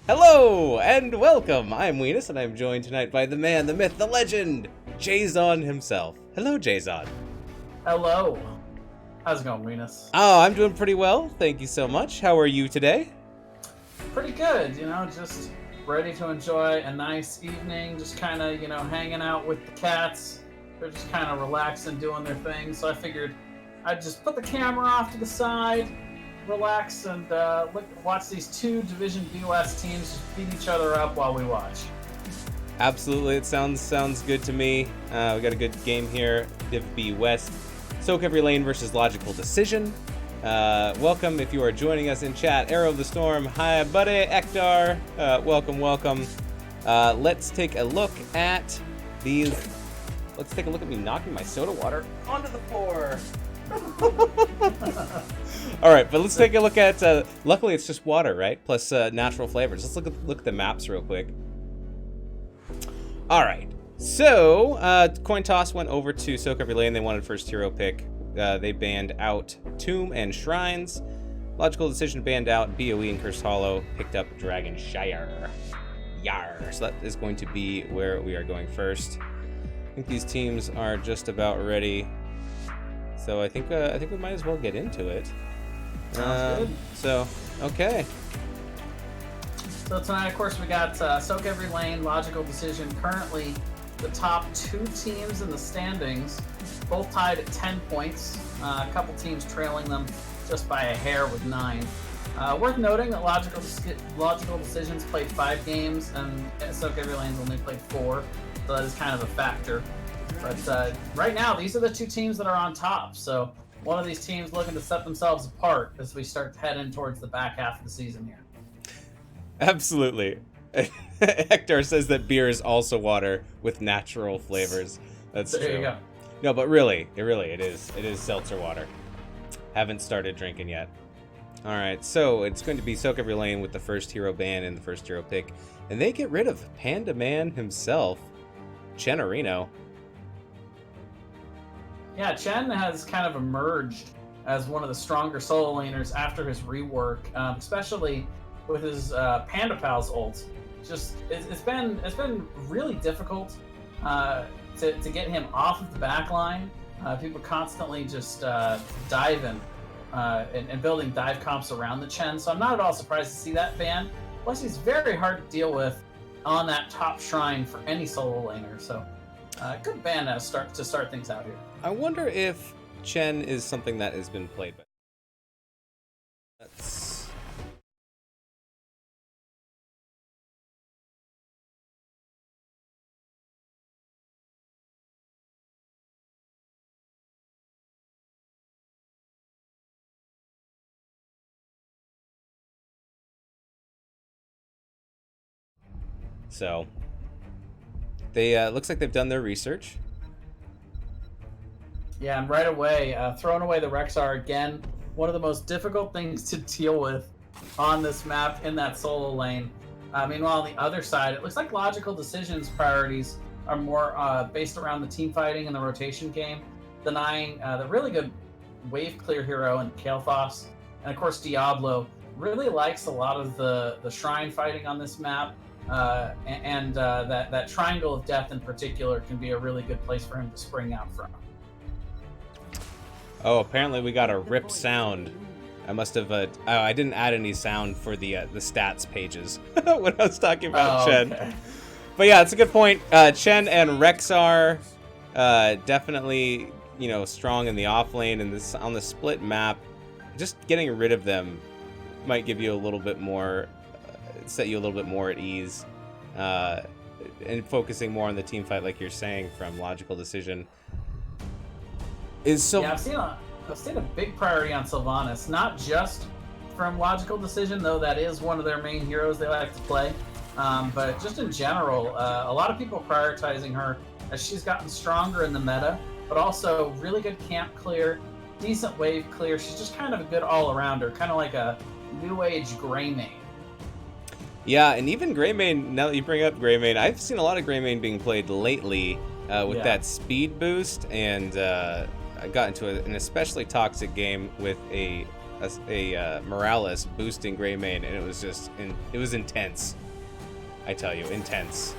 Hello and welcome. I'm Weenus and I'm joined tonight by the man, the myth, the legend, Jason himself. Hello, Jason. Hello. How's it going, Weenus? Oh, I'm doing pretty well. Thank you so much. How are you today? Pretty good, just ready to enjoy a nice evening, just kind of, hanging out with the cats. They're just kind of relaxing, doing their thing, so I figured I'd just put the camera off to the side, relax, and watch these two Division B West teams just beat each other up while we watch. Absolutely, it sounds good to me. We got a good game here. Div B West, Soak Every Lane versus Logical Decision. Welcome if you are joining us in chat. Arrow of the Storm, hi buddy. Ektar, welcome. Let's take a look at these. Let's take a look at me knocking my soda water onto the floor. All right, but let's take a look at. Luckily, it's just water, right? Plus natural flavors. Let's look at the maps real quick. All right, so coin toss went over to Soak Every Lane. They wanted first hero pick. They banned out Tomb and Shrines. Logical Decision banned out BOE and Cursed Hollow. Picked up Dragonshire. Yar. So that is going to be where we are going first. I think these teams are just about ready. So I think we might as well get into it. Sounds good. So, okay. So tonight, of course, we got Soak Every Lane, Logical Decision. Currently, the top two teams in the standings, both tied at 10 points. A couple teams trailing them just by a hair with 9. Worth noting that Logical Decisions played 5 games, and Soak Every Lane's only played 4. So that is kind of a factor. But right now, these are the two teams that are on top. So one of these teams looking to set themselves apart as we start heading towards the back half of the season here. Absolutely. Hector says that beer is also water with natural flavors. That's true. There you go. No, but really, it is seltzer water. Haven't started drinking yet. All right, so it's going to be Soak Every Lane with the first hero ban and the first hero pick. And they get rid of Panda Man himself, Chenerino. Yeah, Chen has kind of emerged as one of the stronger solo laners after his rework, especially with his Panda Pals ult. just it's been really difficult to get him off of the back line. People constantly just diving and building dive comps around the Chen, so I'm not at all surprised to see that ban. Plus, he's very hard to deal with on that top shrine for any solo laner, so good ban to start things out here. I wonder if Chen is something that has been played by. That's... So, they looks like they've done their research. Yeah, and right away, throwing away the Rexar again. One of the most difficult things to deal with on this map in that solo lane. Meanwhile, on the other side, it looks like Logical Decisions priorities are more based around the team fighting and the rotation game, denying the really good wave clear hero and Kael'thas. And of course, Diablo really likes a lot of the shrine fighting on this map. That triangle of death in particular can be a really good place for him to spring out from. Oh, apparently we got a rip sound. I must have. I didn't add any sound for the stats pages when I was talking about Chen. Okay. But yeah, it's a good point. Chen and Rexar definitely, strong in the off lane, and this on the split map. Just getting rid of them might give you a little bit more. Set you a little bit more at ease, and focusing more on the team fight, like you're saying, from Logical Decision is so. Yeah, I've seen a big priority on Sylvanas, not just from Logical Decision, though that is one of their main heroes they like to play, but just in general, a lot of people prioritizing her as she's gotten stronger in the meta, but also really good camp clear, decent wave clear. She's just kind of a good all-arounder, kind of like a new age Greymane. Yeah, and even Greymane, now that you bring up Greymane, I've seen a lot of Greymane being played lately with that speed boost, and I got into an especially toxic game with a Morales boosting Greymane, and it was just, it was intense. I tell you, intense.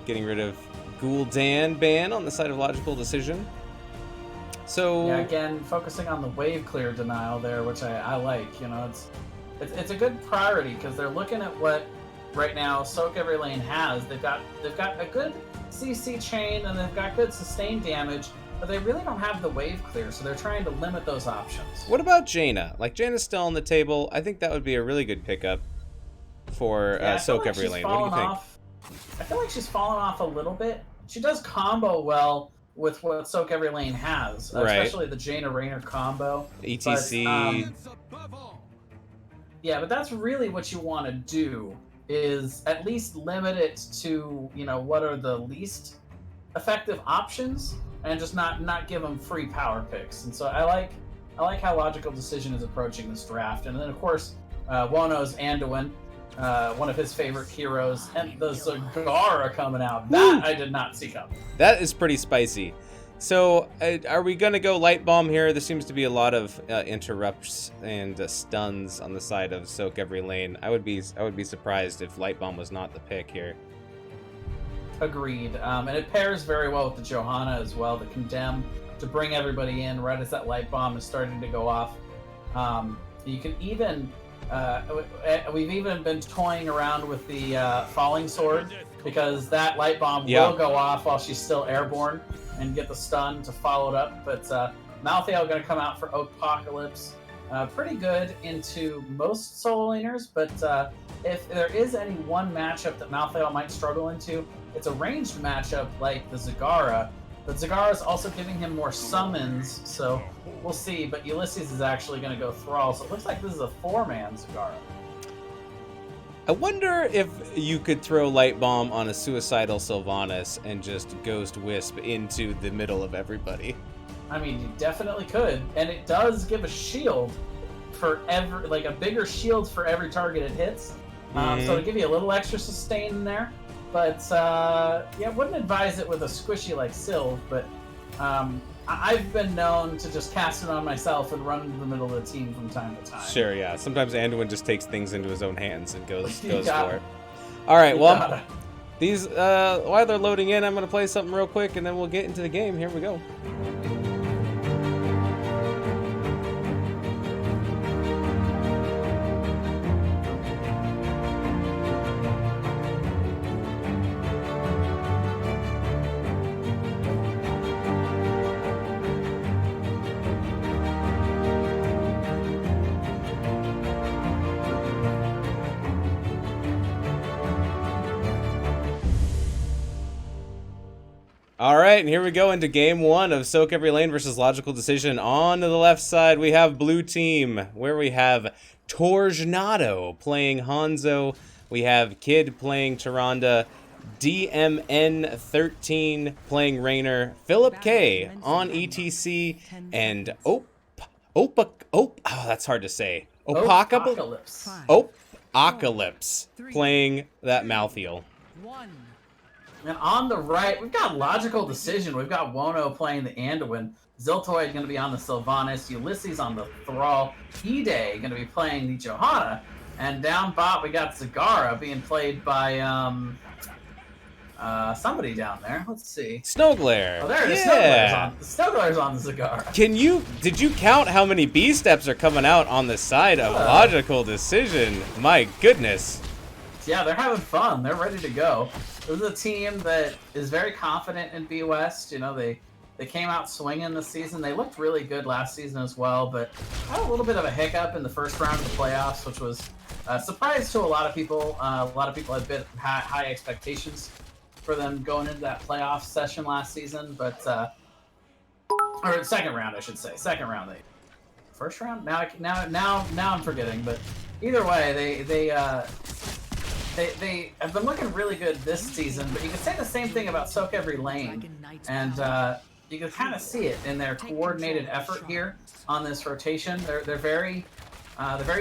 Getting rid of Gul'dan ban on the side of Logical Decision. So yeah, again, focusing on the wave clear denial there, which I like. It's a good priority because they're looking at what right now Soak Every Lane has. They've got a good CC chain and they've got good sustained damage, but they really don't have the wave clear, so they're trying to limit those options. What about Jaina? Like, Jaina's still on the table. I think that would be a really good pickup for Soak Every Lane. What do you think? I feel like she's fallen off a little bit. She does combo well with what Soak Every Lane has, especially the Jaina Raynor combo. ETC. Yeah, but that's really what you want to do, is at least limit it to, what are the least effective options, and just not give them free power picks. And so I like how Logical Decision is approaching this draft. And then of course, Wono's Anduin, one of his favorite heroes, and the Zagara coming out. That I did not see coming. That is pretty spicy. So, are we going to go Light Bomb here? There seems to be a lot of interrupts and stuns on the side of Soak Every Lane. I would be surprised if Light Bomb was not the pick here. Agreed. And it pairs very well with the Johanna as well, the Condemn, to bring everybody in right as that Light Bomb is starting to go off. You can even... we've even been toying around with the Falling Sword, because that Light Bomb will go off while she's still airborne and get the stun to follow it up. But Malthael going to come out for Apocalypse. Pretty good into most solo laners, but if there is any one matchup that Malthael might struggle into, it's a ranged matchup like the Zagara. But Zagara is also giving him more summons, so we'll see. But Ulysses is actually going to go Thrall, so it looks like this is a 4-man Zagara. I wonder if you could throw Light Bomb on a suicidal Sylvanas and just Ghost Wisp into the middle of everybody. I mean, you definitely could, and it does give a shield for a bigger shield for every target it hits. So to give you a little extra sustain in there. But wouldn't advise it with a squishy like Sylv, but I've been known to just cast it on myself and run into the middle of the team from time to time. Sure, yeah. Sometimes Anduin just takes things into his own hands and goes for it. All right, You well, gotta. these while they're loading in, I'm gonna play something real quick, and then we'll get into the game. Here we go. All right, and here we go into game one of Soak Every Lane versus Logical Decision. On to the left side, we have blue team, where we have Tornado playing Hanzo. We have Kid playing Tyrande, DMN13 playing Raynor, Philip K on ETC, and that's hard to say. Apocalypse. Apocalypse playing that Malthael. And on the right, we've got Logical Decision. We've got Wono playing the Anduin. Ziltoid going to be on the Sylvanas. Ulysses on the Thrall. E-Day going to be playing the Johanna. And down bot, we got Zagara being played by somebody down there. Let's see. Snowglare. Oh, there it is. Yeah. Snowglare's on the Zagara. Did you count how many B steps are coming out on the side of Logical Decision? My goodness. Yeah, they're having fun. They're ready to go. This is a team that is very confident in B West. You know, they came out swinging this season. They looked really good last season as well, but had a little bit of a hiccup in the first round of the playoffs, which was a surprise to a lot of people. A lot of people had high expectations for them going into that playoff session last season, but or second round, I should say. Second round, first round. Now I'm forgetting, but either way, they have been looking really good this season, but you can say the same thing about Soak Every Lane, and you can kind of see it in their coordinated effort here on this rotation. They're very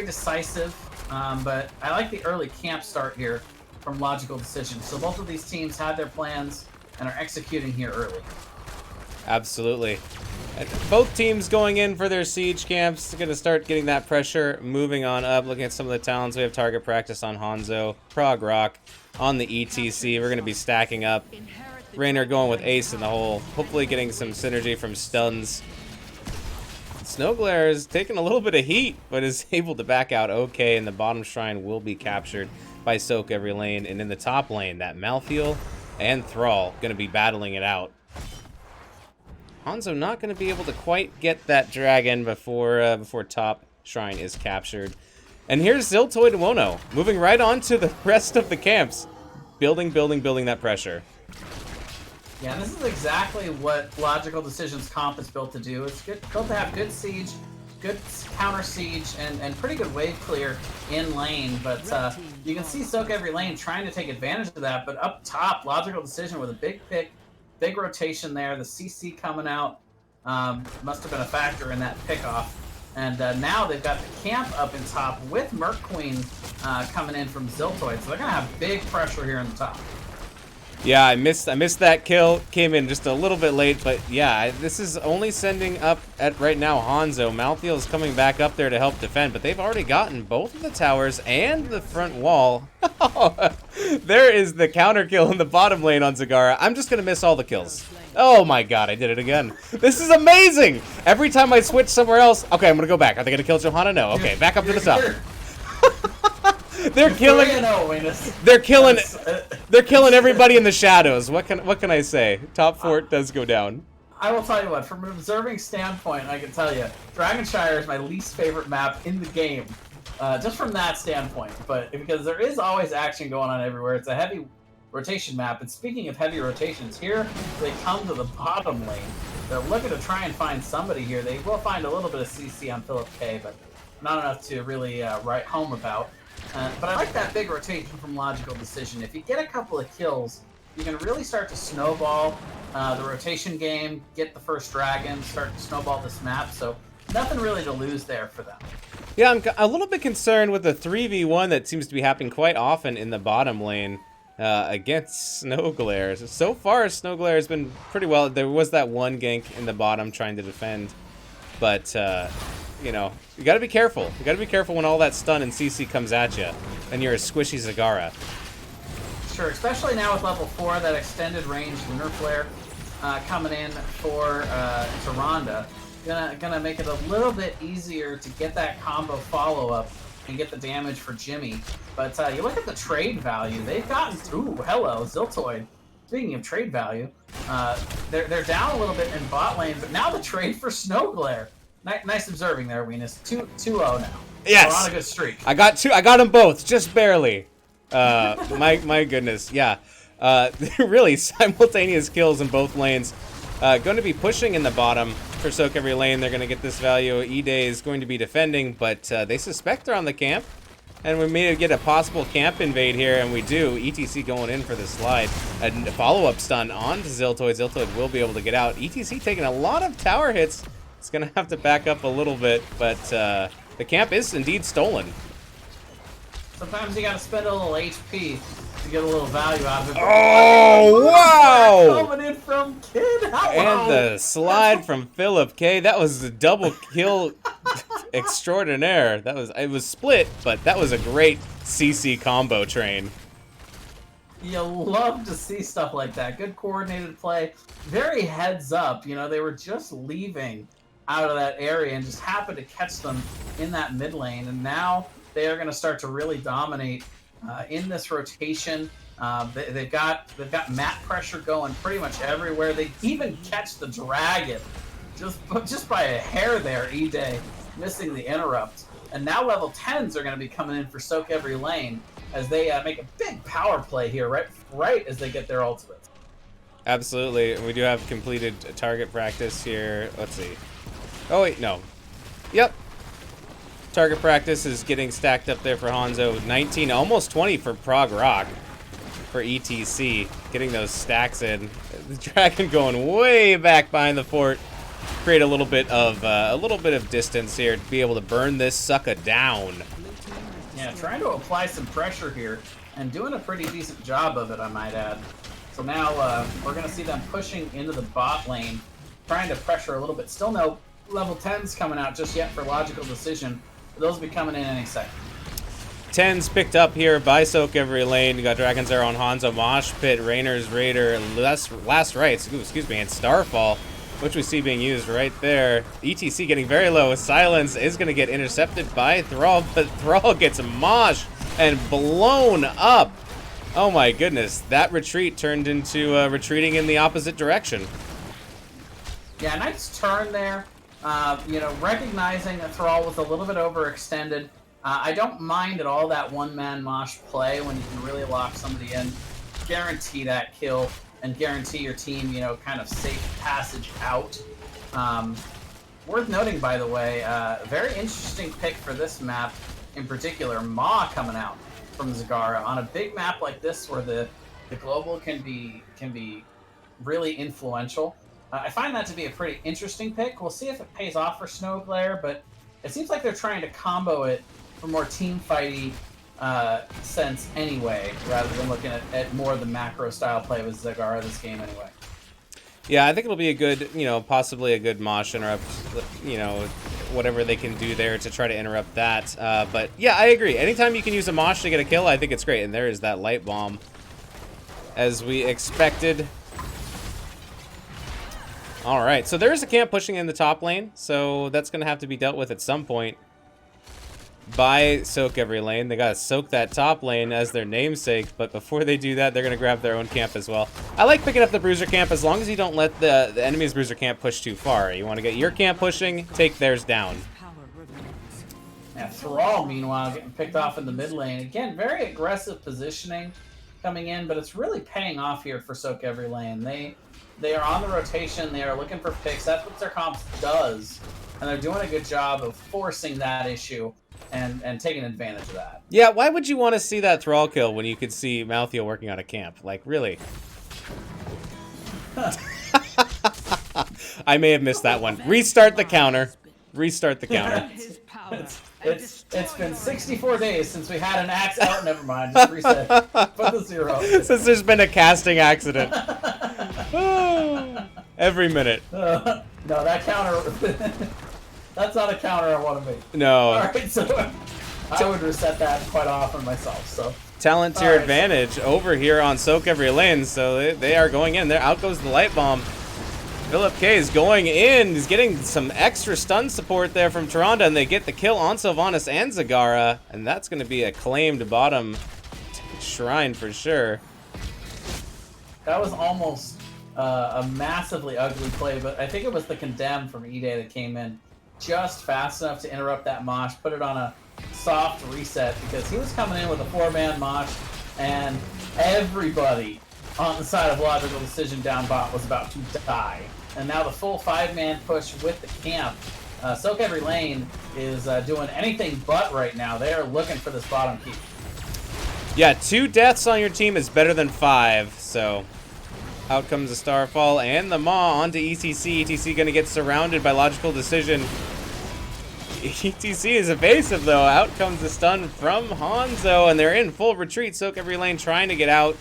decisive, but I like the early camp start here from Logical Decision. So both of these teams had their plans and are executing here early. Absolutely. And both teams going in for their siege camps. Going to start getting that pressure moving on up. Looking at some of the talents, we have target practice on Hanzo, Prog Rock on the ETC. We're going to be stacking up. Raynor going with Ace in the hole. Hopefully getting some synergy from stuns. Snowglare is taking a little bit of heat, but is able to back out okay, and the bottom shrine will be captured by Soak Every Lane. And in the top lane, that Malthael and Thrall going to be battling it out. Hanzo not going to be able to quite get that dragon before top shrine is captured. And here's Ziltoid and Wono moving right on to the rest of the camps. Building that pressure. Yeah, this is exactly what Logical Decision's comp is built to do. It's built to have good siege, good counter siege, and pretty good wave clear in lane. But you can see Soak Every Lane trying to take advantage of that. But up top, Logical Decision with a big pick. Big rotation there. The CC coming out must have been a factor in that pickoff. And now they've got the camp up in top with Merc Queen coming in from Ziltoid. So they're going to have big pressure here in the top. Yeah, I missed that kill. Came in just a little bit late, but yeah, this is only sending up at right now Hanzo. Malthael is coming back up there to help defend, but they've already gotten both of the towers and the front wall. There is the counter kill in the bottom lane on Zagara. I'm just gonna miss all the kills. Oh my god, I did it again. This is amazing! Every time I switch somewhere else, okay, I'm gonna go back. Are they gonna kill Johanna? No. Okay, back up to the top. They're killing everybody in the shadows. What can I say? Top fort does go down. I will tell you what, from an observing standpoint, I can tell you, Dragonshire is my least favorite map in the game. Just from that standpoint, but because there is always action going on everywhere. It's a heavy rotation map, and speaking of heavy rotations, here they come to the bottom lane. They're looking to try and find somebody here. They will find a little bit of CC on Philip K, but not enough to really write home about. But I like that big rotation from Logical Decision. If you get a couple of kills, you can really start to snowball the rotation game, get the first dragon, start to snowball this map. So nothing really to lose there for them. Yeah, I'm a little bit concerned with the 3v1 that seems to be happening quite often in the bottom lane against Snowglare. So far, Snowglare has been pretty well. There was that one gank in the bottom trying to defend, but you know, you gotta be careful. You gotta be careful when all that stun and CC comes at you, and you're a squishy Zagara. Sure, especially now with level 4, that extended range Lunar Flare coming in for Tyrande. Gonna make it a little bit easier to get that combo follow-up and get the damage for Jimmy. But you look at the trade value, they've gotten... Ooh, hello, Ziltoid. Speaking of trade value, they're down a little bit in bot lane, but now the trade for Snow Glare. Nice observing there, Weenus. 2-0 now. Yes! We're on a good streak. I got them both, just barely. My goodness, yeah. Really simultaneous kills in both lanes. Going to be pushing in the bottom for Soak Every Lane. They're going to get this value. E-Day is going to be defending, but they suspect they're on the camp. And we may get a possible camp invade here, and we do. ETC going in for the slide. A follow-up stun onto Ziltoid. Ziltoid will be able to get out. ETC taking a lot of tower hits. It's going to have to back up a little bit, but the camp is indeed stolen. Sometimes you gotta spend a little HP to get a little value out of it. Oh, wow! Coming in from Kid. And the slide from Philip K. That was a double kill extraordinaire. It was split, but that was a great CC combo train. You love to see stuff like that. Good coordinated play. Very heads up. You know, they were just leaving out of that area and just happened to catch them in that mid lane, and now they are going to start to really dominate in this rotation. They've got map pressure going pretty much everywhere. They even catch the dragon just by a hair there. E-Day missing the interrupt, and now level 10s are going to be coming in for Soak Every Lane as they make a big power play here right as they get their ultimates. Absolutely, we do have completed target practice here. Let's see. Oh wait, no. Yep. Target practice is getting stacked up there for Hanzo. 19, almost 20 for Prog Rock for ETC. Getting those stacks in. The dragon going way back behind the fort. Create a little bit of distance here to be able to burn this sucker down. Yeah, trying to apply some pressure here and doing a pretty decent job of it, I might add. So now we're going to see them pushing into the bot lane, trying to pressure a little bit. Still no level 10s coming out just yet for Logical Decision. Those will be coming in any second. 10s picked up here by Soak Every Lane. You got Dragons there on Hanzo, Mosh Pit, Rainer's Raider, Last Rites, excuse me, and Starfall, which we see being used right there. ETC getting very low. Silence is going to get intercepted by Thrall, but Thrall gets moshed and blown up. Oh my goodness, that retreat turned into retreating in the opposite direction. Yeah, nice turn there. You know, recognizing that Thrall was a little bit overextended. I don't mind at all that one-man mosh play when you can really lock somebody in, guarantee that kill, and guarantee your team, you know, kind of safe passage out. Worth noting, by the way, very interesting pick for this map in particular, Ma coming out from Zagara on a big map like this where the global can be really influential. I find that to be a pretty interesting pick. We'll see if it pays off for Snow Glare, but it seems like they're trying to combo it for more team fighty sense anyway, rather than looking at more of the macro style play with Zagara this game anyway. Yeah, I think it'll be a good, you know, possibly a good Mosh interrupt, you know, whatever they can do there to try to interrupt that. But yeah, I agree. Anytime you can use a Mosh to get a kill, I think it's great. And there is that light bomb, as we expected. All right, so there is a camp pushing in the top lane, so that's going to have to be dealt with at some point by Soak Every Lane. They got to soak that top lane as their namesake, but before they do that, they're going to grab their own camp as well. I like picking up the Bruiser camp as long as you don't let the enemy's Bruiser camp push too far. You want to get your camp pushing, take theirs down. Yeah, Thrall, meanwhile, getting picked off in the mid lane. Again, very aggressive positioning coming in, but it's really paying off here for Soak Every Lane. They are on the rotation. They are looking for picks. That's what their comps does. And they're doing a good job of forcing that issue and taking advantage of that. Yeah, why would you want to see that Thrall kill when you could see Maltheo working on a camp? Like, really? I may have missed that one. Restart the counter. Restart the counter. It's been 64 days since we had an axe out. Never mind. Just reset. Put the 0. Since there's been a casting accident. Every minute. No, that counter... That's not a counter I want to make. No. All right, so I would reset that quite often myself. So Talontier advantage over here on Soak Every Lane, so they are going in. There, out goes the Light Bomb. Philip K is going in. He's getting some extra stun support there from Tyrande, and they get the kill on Sylvanas and Zagara, and that's going to be a claimed bottom shrine for sure. That was almost a massively ugly play, but I think it was the Condemn from E-Day that came in just fast enough to interrupt that mosh, put it on a soft reset, because he was coming in with a 4-man mosh, and everybody on the side of Logical Decision down bot was about to die. And now the full 5-man push with the camp. Soak Every Lane is doing anything but right now. They are looking for this bottom keep. Yeah, 2 deaths on your team is better than 5, so out comes the Starfall and the Maw onto ETC. ETC going to get surrounded by Logical Decision. ETC is evasive, though. Out comes the stun from Hanzo, and they're in full retreat. Soak Every Lane trying to get out.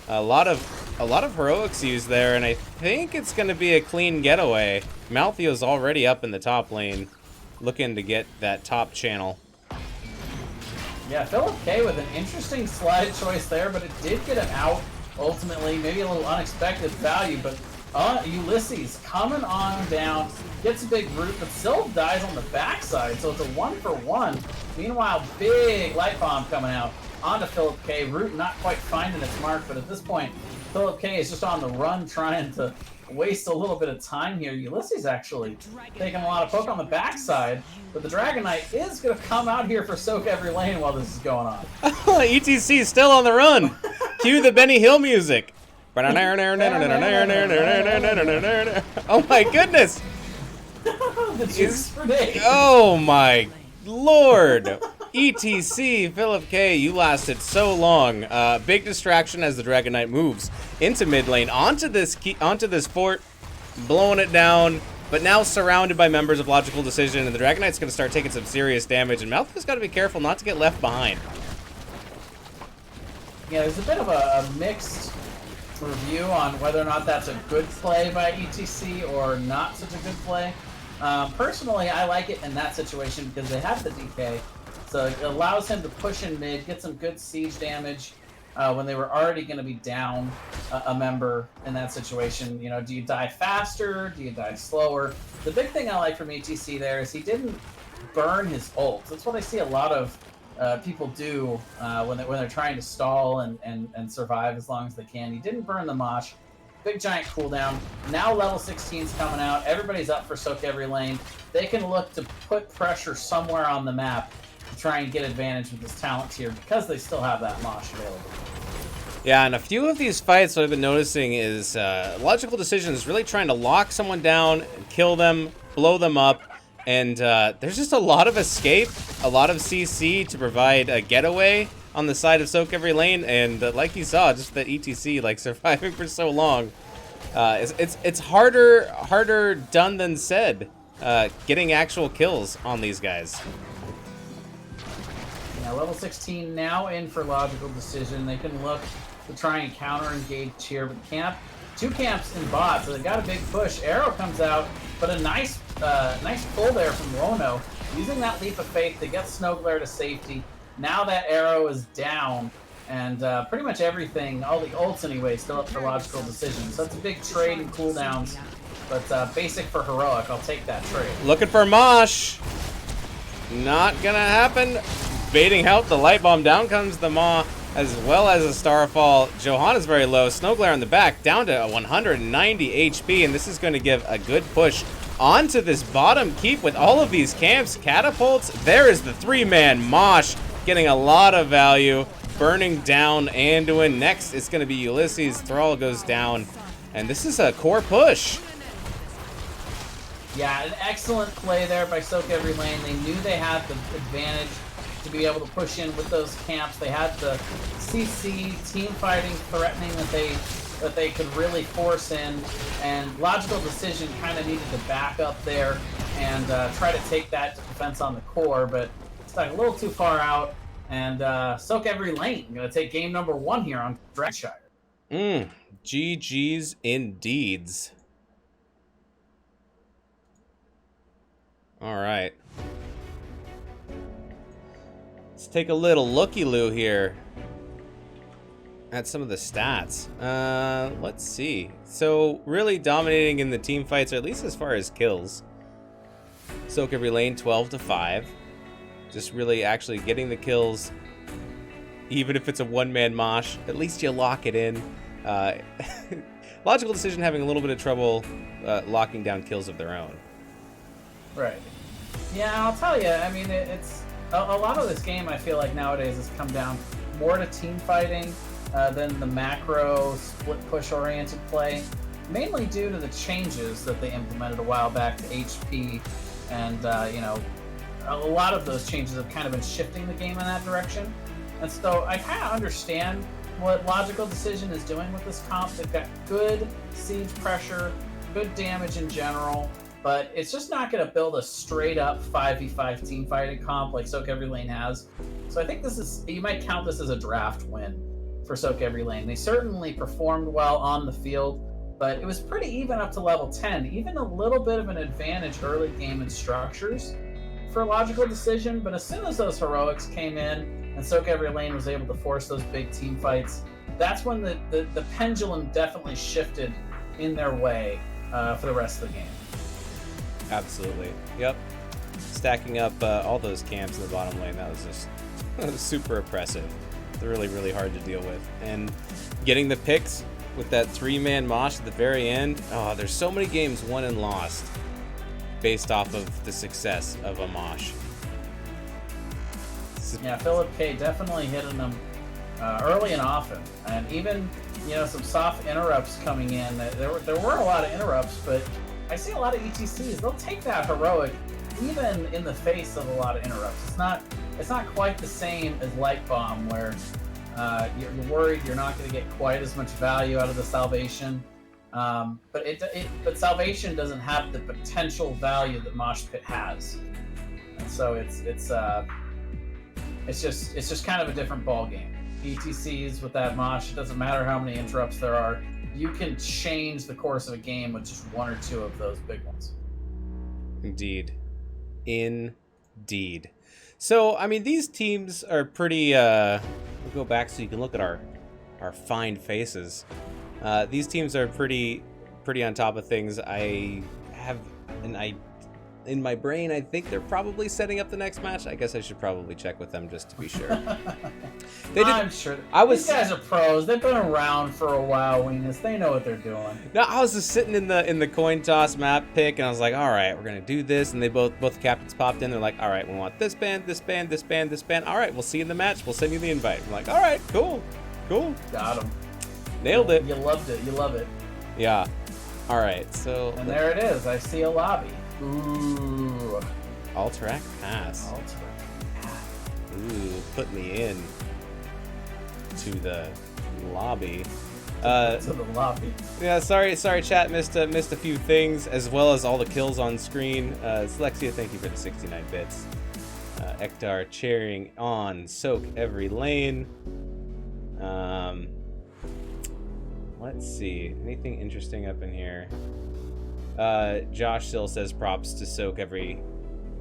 A lot of heroics used there, and I think it's going to be a clean getaway. Malthio's already up in the top lane, looking to get that top channel. Yeah, Philip K with an interesting slide choice there, but it did get him out ultimately. Maybe a little unexpected value, but Ulysses coming on down, gets a big root, but still dies on the backside, so it's a 1-for-1. Meanwhile, big Light Bomb coming out onto Philip K. Root not quite finding its mark, but at this point, Philip K is just on the run trying to waste a little bit of time here. Ulysses actually taking a lot of poke on the backside, but the Dragon Knight is going to come out here for Soak Every Lane while this is going on. ETC is still on the run. Cue the Benny Hill music. Oh my goodness. The juice for days. Oh my lord. ETC, Philip K, you lasted so long. Big distraction as the Dragon Knight moves into mid lane, onto this fort, blowing it down, but now surrounded by members of Logical Decision, and the Dragon Knight's going to start taking some serious damage, and Malthus got to be careful not to get left behind. Yeah, there's a bit of a mixed review on whether or not that's a good play by ETC or not such a good play. Personally, I like it in that situation because they have the DK. So it allows him to push in mid, get some good siege damage when they were already going to be down a member in that situation. You know, do you die faster? Do you die slower? The big thing I like from ETC there is he didn't burn his ult. That's what I see a lot of people do when they're trying to stall and survive as long as they can. He didn't burn the mosh. Big giant cooldown. Now level 16's coming out. Everybody's up for Soak Every Lane. They can look to put pressure somewhere on the map to try and get advantage with this talent tier because they still have that mosh available. Yeah, and a few of these fights, what I've been noticing is Logical Decision is really trying to lock someone down, and kill them, blow them up, and there's just a lot of escape, a lot of CC to provide a getaway on the side of Soak Every Lane, and like you saw, just that ETC like surviving for so long, it's harder done than said, getting actual kills on these guys. Yeah, level 16 now in for Logical Decision. They can look to try and counter engage here, but two camps in bot, so they got a big push. Arrow comes out, but a nice pull there from Lono, using that leap of faith to get Snowglare to safety. Now that Arrow is down, and pretty much everything, all the ults anyway, still up for Logical Decision. So it's a big trade in cooldowns, but basic for heroic. I'll take that trade. Looking for Mosh. Not gonna happen. Baiting out the Light Bomb. Down comes the Maw, as well as a Starfall. Johanna's very low. Snowglare on the back, down to 190 HP, and this is going to give a good push onto this bottom keep with all of these camps. Catapults. There is the 3-man Mosh, getting a lot of value. Burning down Anduin. Next, it's going to be Ulysses. Thrall goes down, and this is a core push. Yeah, an excellent play there by Soak Every Lane. They knew they had the advantage to be able to push in with those camps. They had the CC team fighting threatening that they could really force in, and Logical Decision kind of needed to back up there and try to take that defense on the core, but it's like a little too far out, and Soak Every Lane going to take game number 1 here on Dragonshire. GG's indeeds. All right. Let's take a little looky-loo here. at some of the stats. Let's see. So really dominating in the team fights, or at least as far as kills. Soak Every Lane 12-5. Just really actually getting the kills. Even if it's a one-man mosh, at least you lock it in. Logical Decision having a little bit of trouble locking down kills of their own. Right. Yeah, I'll tell you. I mean, it's a lot of this game. I feel like nowadays has come down more to team fighting than the macro split push oriented play. Mainly due to the changes that they implemented a while back to HP, and you know, a lot of those changes have kind of been shifting the game in that direction. And so I kind of understand what Logical Decision is doing with this comp. They've got good siege pressure, good damage in general. But it's just not going to build a straight-up 5v5 team fighting comp like Soak Every Lane has. So I think this is, you might count this as a draft win for Soak Every Lane. They certainly performed well on the field, but it was pretty even up to level 10. Even a little bit of an advantage early game in structures for Logical Decision, but as soon as those heroics came in and Soak Every Lane was able to force those big team fights, that's when the pendulum definitely shifted in their way for the rest of the game. Absolutely. Yep. Stacking up all those camps in the bottom lane, that was just super oppressive. Really, really hard to deal with. And getting the picks with that 3-man mosh at the very end, oh, there's so many games won and lost based off of the success of a mosh. Yeah, Philip K definitely hitting them early and often. And even, you know, some soft interrupts coming in. There were a lot of interrupts, but I see a lot of ETCs. They'll take that heroic, even in the face of a lot of interrupts. It's not quite the same as Light Bomb, where you're worried you're not going to get quite as much value out of the Salvation. But Salvation doesn't have the potential value that Mosh Pit has, and so it's just kind of a different ball game. ETCs with that Mosh, it doesn't matter how many interrupts there are. You can change the course of a game with just one or two of those big ones. Indeed. So, I mean, these teams are pretty, we'll go back so you can look at our fine faces. These teams are pretty on top of things. I have in my brain, I think they're probably setting up the next match. I guess I should probably check with them just to be sure. I'm sure. These guys are pros. They've been around for a while, Weenus. They know what they're doing. No, I was just sitting in the coin toss map pick, and I was like, all right, we're gonna do this. And they both captains popped in. They're like, all right, we want this band, this band, this band, this band. All right, we'll see you in the match. We'll send you the invite. I'm like, all right, cool. Got him. Nailed it. You loved it. You love it. Yeah. All right. So. And there it is. I see a lobby. Ooh. Alterac Pass. Ooh, put me in to the lobby. To the lobby. Yeah, sorry, chat. Missed a few things, as well as all the kills on screen. Slexia, thank you for the 69 bits. Ektar cheering on Soak Every Lane. Let's see. Anything interesting up in here? Josh still says props to Soak Every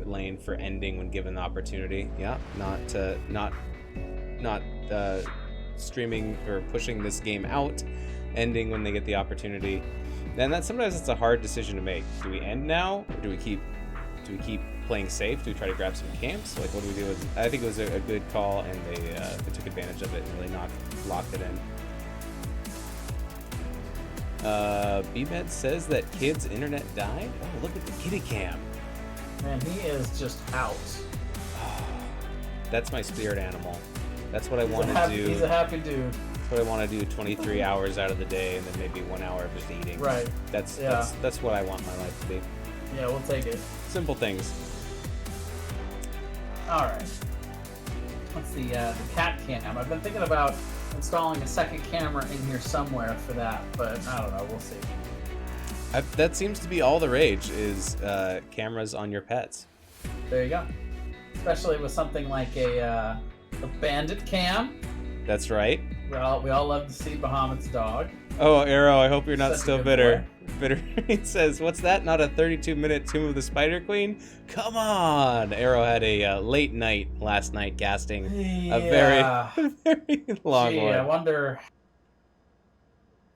Lane for ending when given the opportunity. Yeah, not streaming or pushing this game out, ending when they get the opportunity. And that sometimes it's a hard decision to make. Do we end now, or do we keep playing safe? Do we try to grab some camps? Like, what do we do? I think it was a good call, and they took advantage of it and really locked it in. BMed says that kid's internet died. Oh, look at the kitty cam. Man, he is just out. That's my spirit animal. That's what I want to do. He's a happy dude. That's what I want to do 23 hours out of the day, and then maybe 1 hour of just eating. Right. That's what I want my life to be. Yeah, we'll take it. Simple things. All right. What's the cat cam? I've been thinking about installing a second camera in here somewhere for that, but I don't know. We'll see. That seems to be all the rage is cameras on your pets. There you go. Especially with something like a bandit cam. That's right. We all love to see Bahamut's dog. Oh, Arrow, I hope you're not Such a still good bitter. Bitter. He says, what's that? Not a 32-minute Tomb of the Spider Queen? Come on! Arrow had a late night last night casting. Yeah. A very long one. I wonder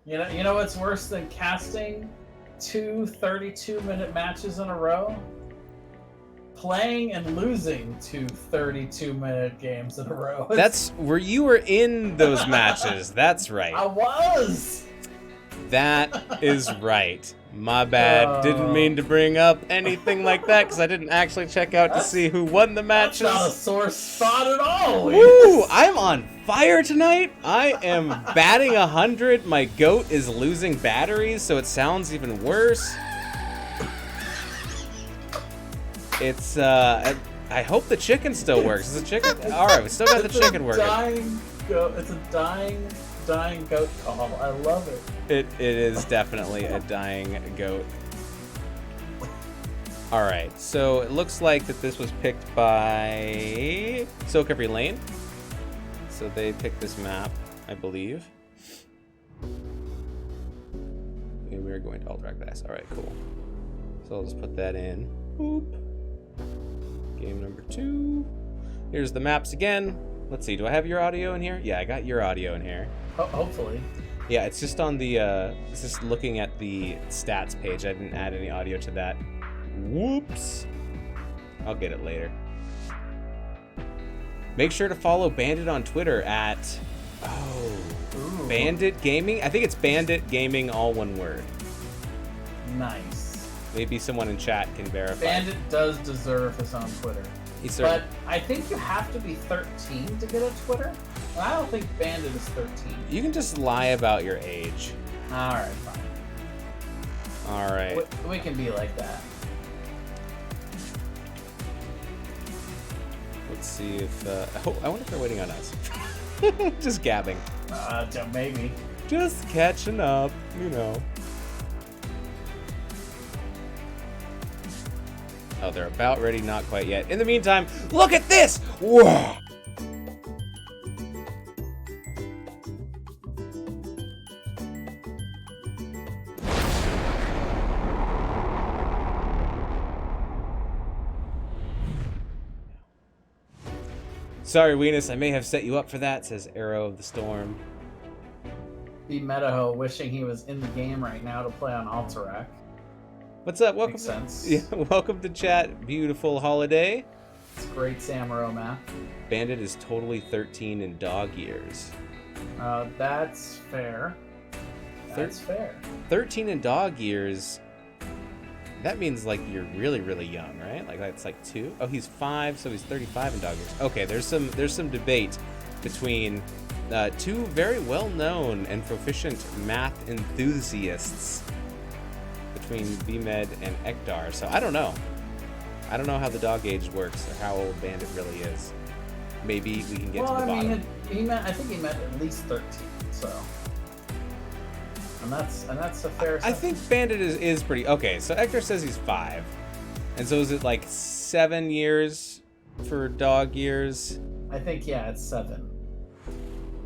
You know what's worse than casting two 32-minute matches in a row? Playing and losing two 32-minute games in a row. That's where you were in those matches. That's right. I was. That is right. My bad. Didn't mean to bring up anything like that because I didn't actually check out to see who won the matches. That's not a sore spot at all. Woo! I'm on fire tonight. I am batting 100. My goat is losing batteries, so it sounds even worse. It's I hope the chicken still works. Is the chicken? All right, we still got the chicken working. It's a dying goat call. I love it. It is definitely a dying goat. All right, so it looks like that this was picked by Soak Every Lane. So they picked this map, I believe. And we're going to Alterac Pass. All right, cool. So I'll just put that in. Boop. Game number 2. Here's the maps again. Let's see, do I have your audio in here? Yeah, I got your audio in here. Hopefully. Yeah, it's just on the, it's just looking at the stats page. I didn't add any audio to that. Whoops. I'll get it later. Make sure to follow Bandit on Twitter at, Ooh. Bandit Gaming? I think it's Bandit Gaming, all one word. Nice. Maybe someone in chat can verify. Bandit does deserve his own Twitter. But I think you have to be 13 to get a Twitter. And I don't think Bandit is 13. You can just lie about your age. Alright, fine. Alright. We can be like that. Let's see if... I wonder if they're waiting on us. Just gabbing. Maybe. Just catching up, you know. Oh, they're about ready, not quite yet. In the meantime, look at this! Whoa! Sorry, Weenus, I may have set you up for that, says Arrow of the Storm. Be Metaho wishing he was in the game right now to play on Alterac. What's up? Welcome. Makes sense. Yeah, welcome to chat. Beautiful holiday. It's great Samuro map. Bandit is totally 13 in dog years. That's fair. That's fair. 13 in dog years. That means like you're really, really young, right? Like that's like 2. Oh, he's 5, so he's 35 in dog years. Okay, there's some debate between two very well-known and proficient math enthusiasts, between VMed and Ekdar. So I don't know. I don't know how the dog age works or how old Bandit really is. Maybe we can get to the bottom. I think he meant at least 13. So, and that's a fair. I think Bandit is pretty okay. So Ekdar says he's 5, and so is it like 7 years for dog years? I think it's 7.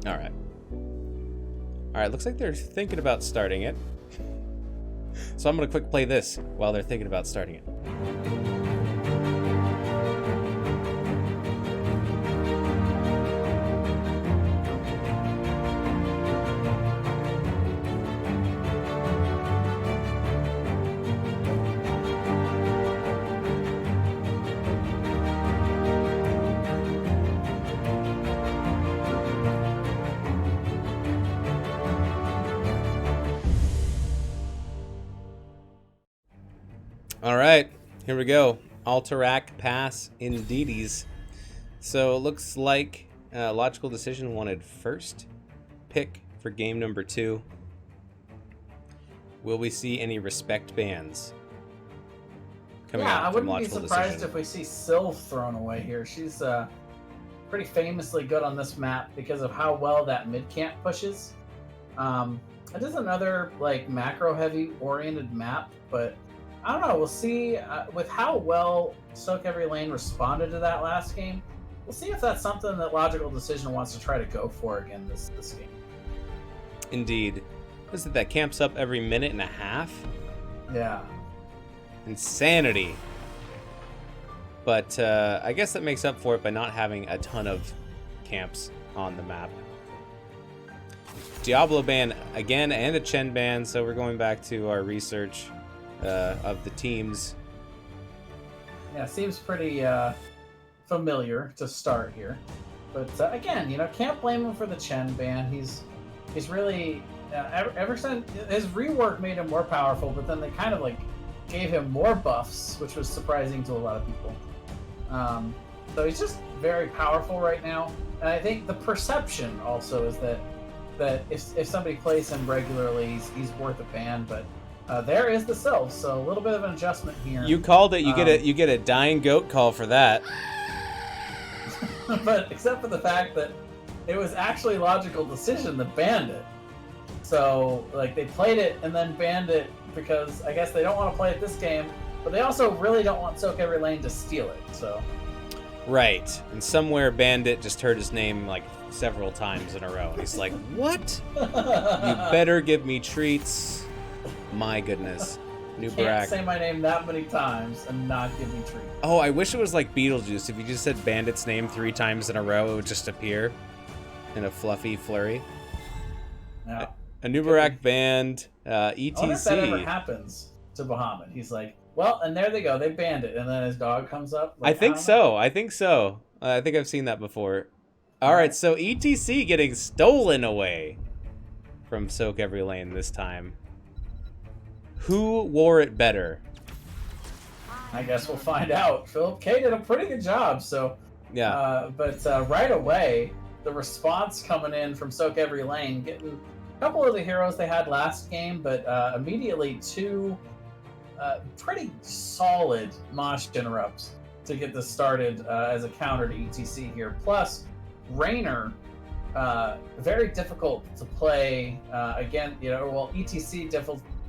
All right. All right. Looks like they're thinking about starting it. So I'm going to quick play this while they're thinking about starting it. All right, here we go. Alterac Pass indeedies. So it looks like Logical Decision wanted first pick for game number 2. Will we see any respect bans coming out from Logical Decision? I wouldn't be surprised if we see Sylph thrown away here. She's pretty famously good on this map because of how well that mid camp pushes. It is another like macro heavy oriented map, but I don't know. We'll see with how well Soak Every Lane responded to that last game. We'll see if that's something that Logical Decision wants to try to go for again this game. Indeed. Is it that camps up every minute and a half? Yeah. Insanity. But I guess that makes up for it by not having a ton of camps on the map. Diablo ban again and a Chen ban, so we're going back to our research of the teams. Yeah, seems pretty familiar to start here. But again, can't blame him for the Chen ban. He's really ever since his rework made him more powerful, but then they kind of like gave him more buffs, which was surprising to a lot of people. So he's just very powerful right now, and I think the perception also is that if somebody plays him regularly, he's worth a ban. But there is the Sylph, so a little bit of an adjustment here. You called it. You get a dying goat call for that. But except for the fact that it was actually Logical Decision that banned it. So like they played it and then banned it because I guess they don't want to play it this game, but they also really don't want Soak Every Lane to steal it. So right, and somewhere Bandit just heard his name like several times in a row. He's like, "What? You better give me treats." My goodness. New Can't say my name that many times and not give me treats. Oh, I wish it was like Beetlejuice. If you just said Bandit's name 3 times in a row, it would just appear in a fluffy flurry. Yeah. Anubarak banned, ETC. I wonder if that ever happens to Bahamut. He's like, well, and there they go. They banned it. And then his dog comes up. Like, I think so. I think I've seen that before. All right, so ETC getting stolen away from Soak Every Lane this time. Who wore it better? I guess we'll find out. Philip K did a pretty good job. So yeah. But right away, the response coming in from Soak Every Lane, getting a couple of the heroes they had last game, but immediately 2 pretty solid Mosh interrupts to get this started as a counter to ETC here. Plus, Raynor, very difficult to play again. ETC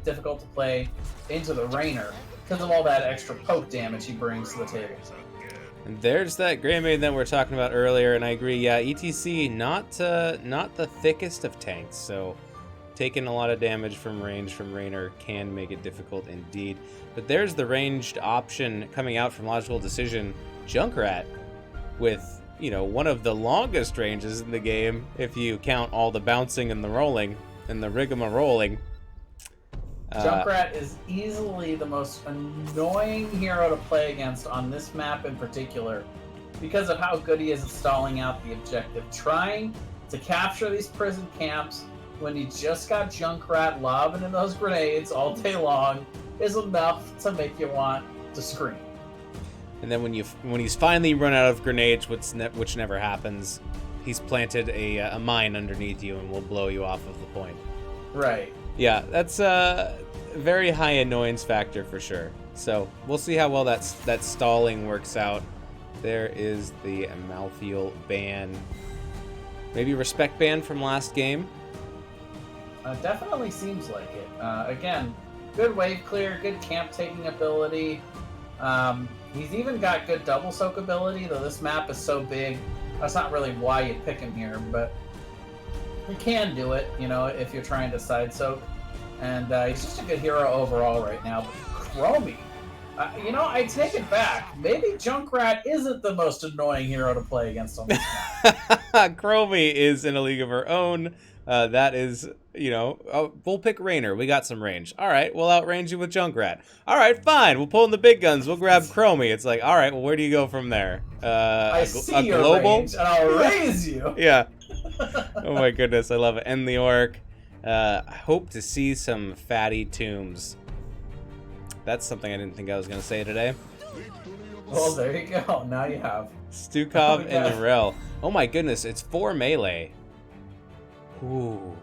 difficult to play into the Raynor because of all that extra poke damage he brings to the table. And there's that Greymane that we were talking about earlier, and I agree. Yeah, ETC not the thickest of tanks, so taking a lot of damage from range from Raynor can make it difficult indeed. But there's the ranged option coming out from Logical Decision, Junkrat, with one of the longest ranges in the game if you count all the bouncing and the rolling and the rigmarolling. Junkrat is easily the most annoying hero to play against on this map in particular because of how good he is at stalling out the objective. Trying to capture these prison camps when you just got Junkrat lobbing in those grenades all day long is enough to make you want to scream. And then when he's finally run out of grenades, which never happens, he's planted a mine underneath you and will blow you off of the point. Right. Yeah, that's a very high annoyance factor for sure. So we'll see how well that stalling works out. There is the Malthael ban. Maybe respect ban from last game. Definitely seems like it. Again, good wave clear, good camp taking ability. He's even got good double soak ability, though this map is so big. That's not really why you pick him here, but you can do it, if you're trying to side soak. And he's just a good hero overall right now. But Chromie, I take it back. Maybe Junkrat isn't the most annoying hero to play against on this map. Chromie is in a league of her own. That is, we'll pick Raynor. We got some range. All right, we'll outrange you with Junkrat. All right, fine. We'll pull in the big guns. We'll grab Chromie. It's like, all right, well, where do you go from there? I see your global? range, and I'll raise you. Yeah. Oh my goodness, I love it. End the orc. I hope to see some fatty tombs. That's something I didn't think I was going to say today. Well, there you go. Now you have. Stukov and Narelle. Oh my goodness, it's 4 melee. Ooh.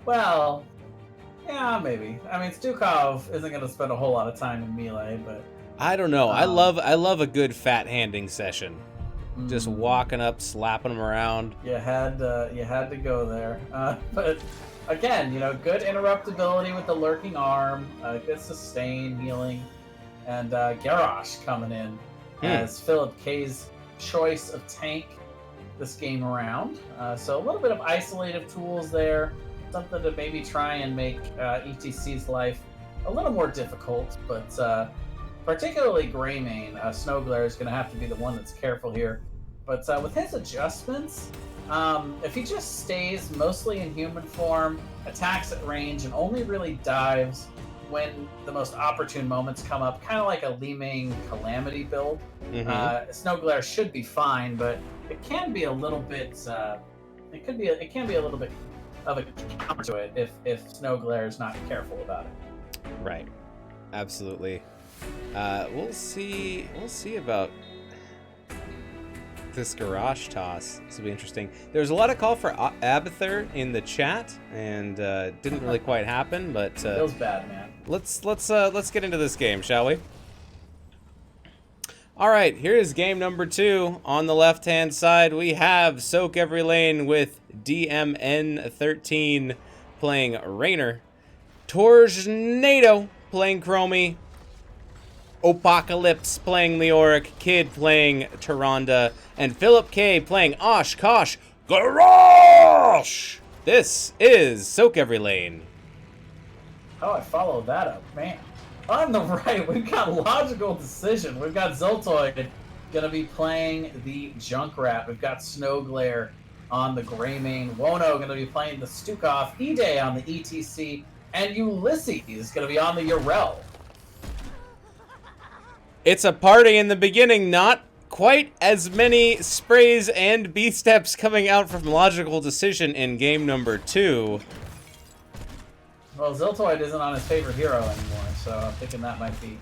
Well, yeah, maybe. I mean, Stukov isn't going to spend a whole lot of time in melee, but I don't know. I love a good fat handing session. Just walking up, slapping them around. You had to go there. But again, good interruptibility with the lurking arm, good sustain healing, and Garrosh coming in as Philip K's choice of tank this game around. So a little bit of isolative tools there, something to maybe try and make ETC's life a little more difficult, but particularly Greymane, Snowglare is going to have to be the one that's careful here. But with his adjustments, If he just stays mostly in human form, attacks at range, and only really dives when the most opportune moments come up, kind of like a Li Ming Calamity build, Snow Glare should be fine, but it can be a little bit. It can be a little bit of a counter to it if Snow Glare is not careful about it. Right. Absolutely. We'll see about this garage toss. This will be interesting. There's a lot of call for Abathur in the chat, and didn't really quite happen. But feels bad, man. Let's get into this game, shall we? All right, here is game number 2. On the left-hand side, we have Soak Every Lane with DMN13 playing Rainer, Tornado playing Chromie, Apocalypse playing Leoric, Kid playing Tyrande, and Philip K playing Oshkosh Garage! This is Soak Every Lane. Oh, I followed that up, man. On the right, we've got Logical Decision. We've got Zoltoid gonna be playing the Junkrat. We've got Snow Glare on the Greymane. Wono gonna be playing the Stukov. E-Day on the ETC. And Ulysses is gonna be on the Urel. It's a party in the beginning, not quite as many sprays and B-steps coming out from Logical Decision in game number 2. Well, Ziltoid isn't on his favorite hero anymore, so I'm thinking that might be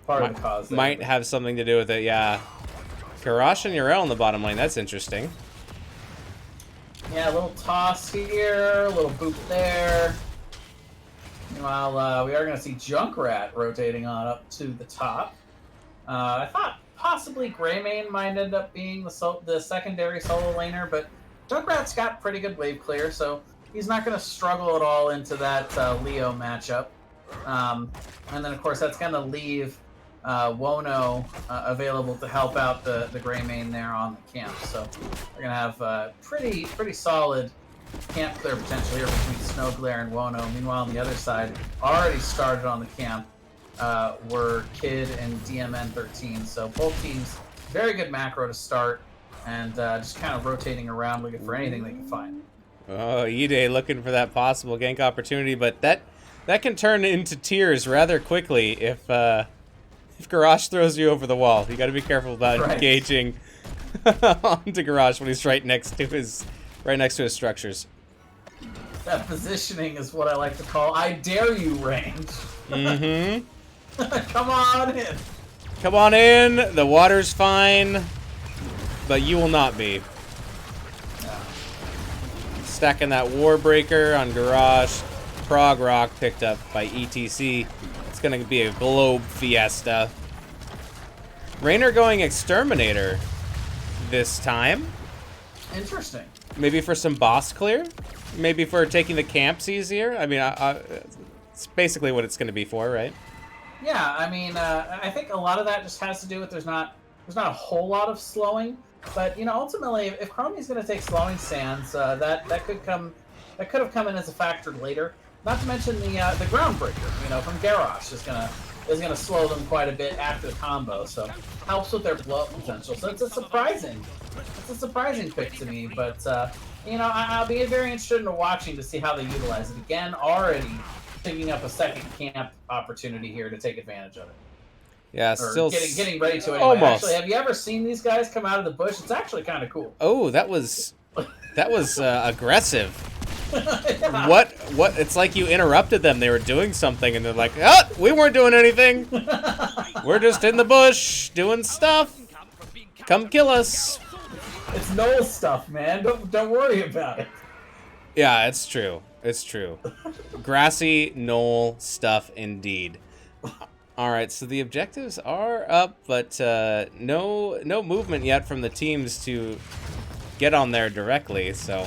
part of the cause there. Might have something to do with it, yeah. Karash and Urel in the bottom lane, that's interesting. Yeah, a little toss here, a little boop there. Meanwhile, we are going to see Junkrat rotating on up to the top. I thought possibly Greymane might end up being the secondary solo laner, but Junkrat's got pretty good wave clear, so he's not going to struggle at all into that Leo matchup. And then, of course, that's going to leave Wono available to help out the Greymane there on the camp. So we're going to have pretty solid camp clear potential here between Snow Glare and Wono. Meanwhile, on the other side, already started on the camp were Kid and DMN13. So both teams, very good macro to start, and just kind of rotating around looking for anything they can find. Oh, E-Day looking for that possible gank opportunity, but that can turn into tears rather quickly if Garage throws you over the wall. You got to be careful about engaging onto Garage when he's right next to his structures. That positioning is what I like to call "I dare you" range. Mm-hmm. Come on in. Come on in. The water's fine, but you will not be. Stacking that Warbreaker on Garage. Prog Rock picked up by ETC. It's going to be a globe fiesta. Rainer going Exterminator this time. Interesting. Maybe for some boss clear? Maybe for taking the camps easier? I mean, it's basically what it's going to be for, right? Yeah, I mean, I think a lot of that just has to do with there's not a whole lot of slowing. But ultimately, if Chromie's going to take slowing stands, that could have come in as a factor later. Not to mention the Groundbreaker, from Garrosh is gonna slow them quite a bit after the combo, so helps with their blow up potential. So it's a surprising pick to me. But I'll be very interested in watching to see how they utilize it. Again, already picking up a second camp opportunity here to take advantage of it. Yeah, still getting ready to anyway. Almost. Actually, have you ever seen these guys come out of the bush? It's actually kind of cool. Oh, that was aggressive. Yeah. What? It's like you interrupted them. They were doing something, and they're like, "Oh, we weren't doing anything. We're just in the bush doing stuff. Come kill us." It's Noel stuff, man. Don't worry about it. Yeah, it's true. It's true. Grassy Knoll stuff indeed. All right, so the objectives are up, but no movement yet from the teams to get on there directly. So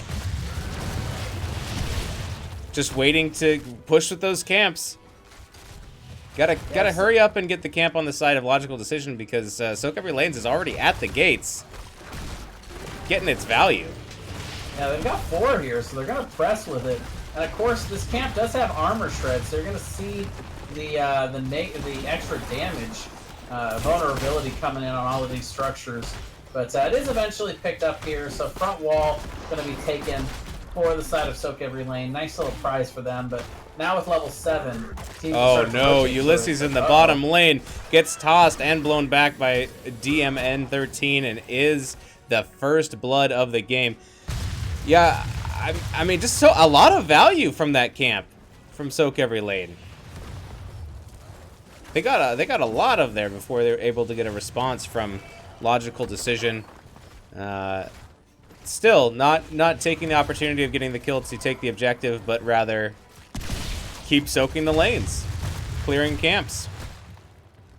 just waiting to push with those camps. Gotta hurry up and get the camp on the side of Logical Decision because Soak Every Lanes is already at the gates, getting its value. Yeah, they've got 4 here, so they're gonna press with it. And of course, this camp does have armor shreds, so you're gonna see the extra damage, vulnerability coming in on all of these structures. But it is eventually picked up here, so front wall going to be taken for the side of Soak Every Lane. Nice little prize for them, but now with level 7, teams oh no, Ulysses in the bottom lane gets tossed and blown back by DMN13 and is the first blood of the game. Yeah, I mean, just a lot of value from that camp, from Soak Every Lane. They got a lot of there before they were able to get a response from Logical Decision. Still, not taking the opportunity of getting the kill to take the objective, but rather keep soaking the lanes, clearing camps.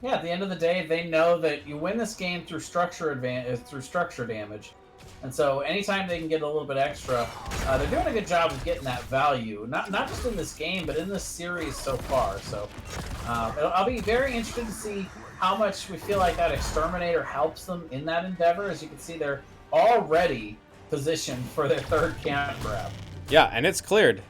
Yeah, at the end of the day, they know that you win this game through structure damage. And so anytime they can get a little bit extra, they're doing a good job of getting that value. Not just in this game, but in this series so far. So I'll be very interested to see how much we feel like that Exterminator helps them in that endeavor. As you can see, they're already positioned for their third camp grab. Yeah, and it's cleared.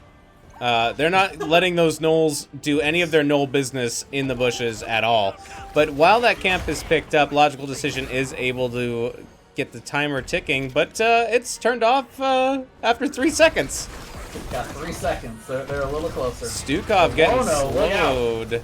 They're not letting those gnolls do any of their gnoll business in the bushes at all. But while that camp is picked up, Logical Decision is able to get the timer ticking, but it's turned off after 3 seconds. Got 3 seconds. They're a little closer. Stukov getting slowed.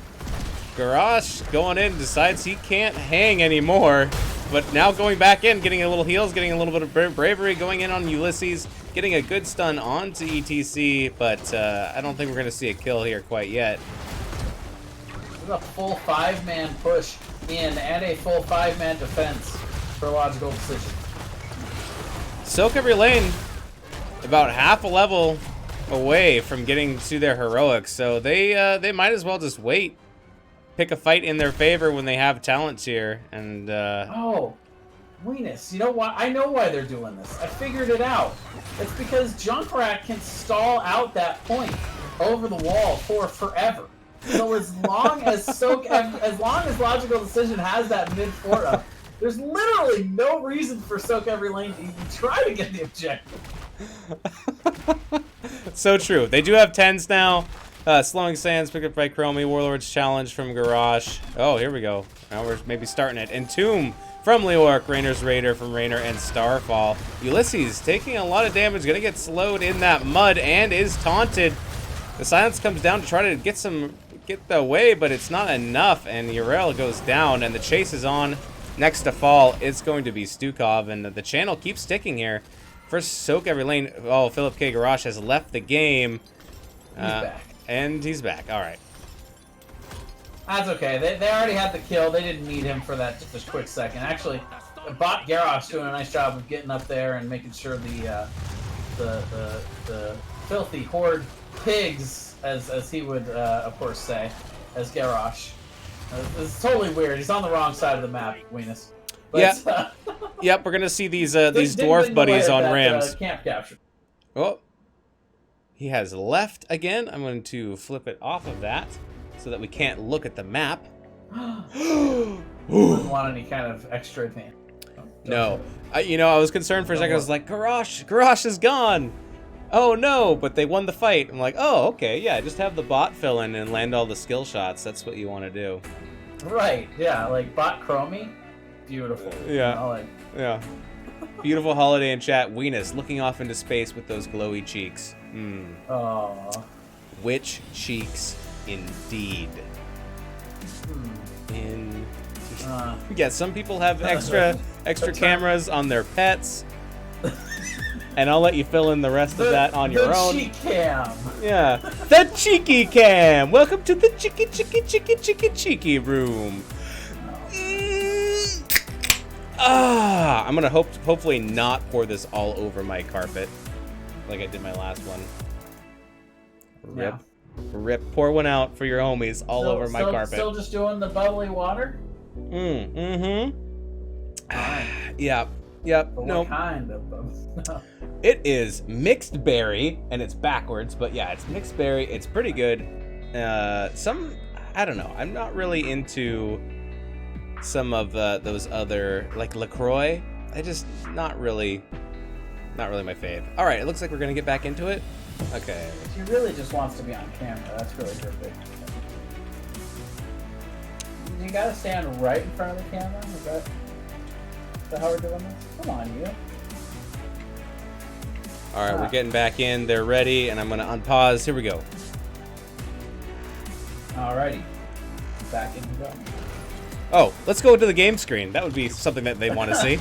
Garrosh going in, decides he can't hang anymore, but now going back in, getting a little heals, getting a little bit of bravery, going in on Ulysses, getting a good stun onto ETC, but I don't think we're going to see a kill here quite yet. There's a full 5-man push in and a full 5-man defense for Logical Decision. Soak Every Lane about half a level away from getting to their heroics, so they might as well just wait. Pick a fight in their favor when they have talents here, and Oh, Weenus, you know what? I know why they're doing this. I figured it out. It's because Junkrat can stall out that point over the wall for forever. So as long as Logical Decision has that mid fort up, there's literally no reason for Soak Every Lane to even try to get the objective. So true. They do have 10s now. Slowing Sands picked up by Chromie. Warlord's challenge from Garrosh. Oh, here we go. Now we're maybe starting it. Entomb from Leorc. Rainer's Raider from Rainer and Starfall. Ulysses taking a lot of damage. Gonna get slowed in that mud and is taunted. The silence comes down to try to get the way, but it's not enough. And Uriel goes down and the chase is on. Next to fall, it's going to be Stukov, and the channel keeps ticking here. First Soak Every Lane. Oh, Philip K. Garrosh has left the game. He's back. And he's back. All right. That's okay. They already had the kill. They didn't need him for that just a quick second. Actually, Bot Garrosh doing a nice job of getting up there and making sure the filthy horde pigs, as he would of course say, as Garrosh. It's totally weird. He's on the wrong side of the map, Weenus. Yeah. Yep, we're gonna see these dwarf buddies on Rams. Camp capture. Oh. He has left again. I'm going to flip it off of that so that we can't look at the map. Wouldn't want any kind of extra advantage. No. I was concerned for a second. I was like, Garrosh is gone. Oh no, but they won the fight. I'm like, oh, okay, yeah, just have the bot fill in and land all the skill shots. That's what you want to do. Right, yeah, like bot Chromie. Beautiful. Yeah. Yeah. Beautiful holiday in chat. Weenus looking off into space with those glowy cheeks. Aww. Which cheeks, indeed. Yeah, some people have extra cameras on their pets, and I'll let you fill in the rest of that on your own. The cheek cam. Yeah, the cheeky cam. Welcome to the cheeky room. I'm gonna hopefully not pour this all over my carpet, like I did my last one. Rip. Yeah. Rip. Pour one out for your homies all over my carpet. Still just doing the bubbly water? Mm-hmm. Fine. Yep. But what kind of bubbly? It is mixed berry, and it's backwards, but yeah, it's mixed berry. It's pretty good. I don't know. I'm not really into some of those other, like LaCroix. Not really my fave. All right, it looks like we're gonna get back into it. Okay. She really just wants to be on camera. That's really perfect. You gotta stand right in front of the camera. Is that? that how we're doing this? Come on, you. All right, we're getting back in. They're ready, and I'm going to unpause. Here we go. Alrighty. Back in the go. Oh, let's go to the game screen. That would be something that they want to see.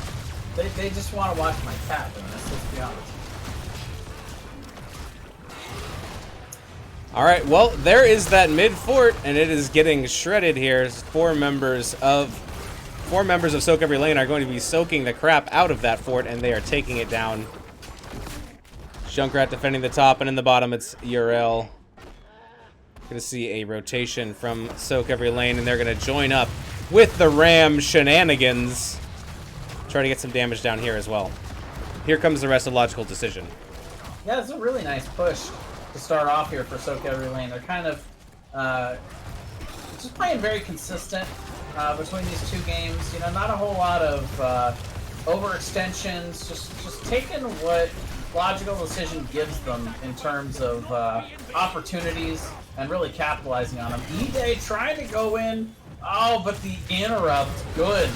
They just want to watch my cat in this, let's be honest. All right, well, there is that mid fort, and it is getting shredded here. Four members of Soak Every Lane are going to be soaking the crap out of that fort, and they are taking it down. Junkrat defending the top, and in the bottom, it's Urel. Going to see a rotation from Soak Every Lane, and they're going to join up with the Ram shenanigans. Try to get some damage down here as well. Here comes the rest of Logical Decision. Yeah, it's a really nice push to start off here for Soak Every Lane. They're kind of just playing very consistent between these two games. You know, not a whole lot of overextensions. Just taking what Logical Decision gives them in terms of opportunities and really capitalizing on them. E-Day trying to go in. Oh, but the interrupt, good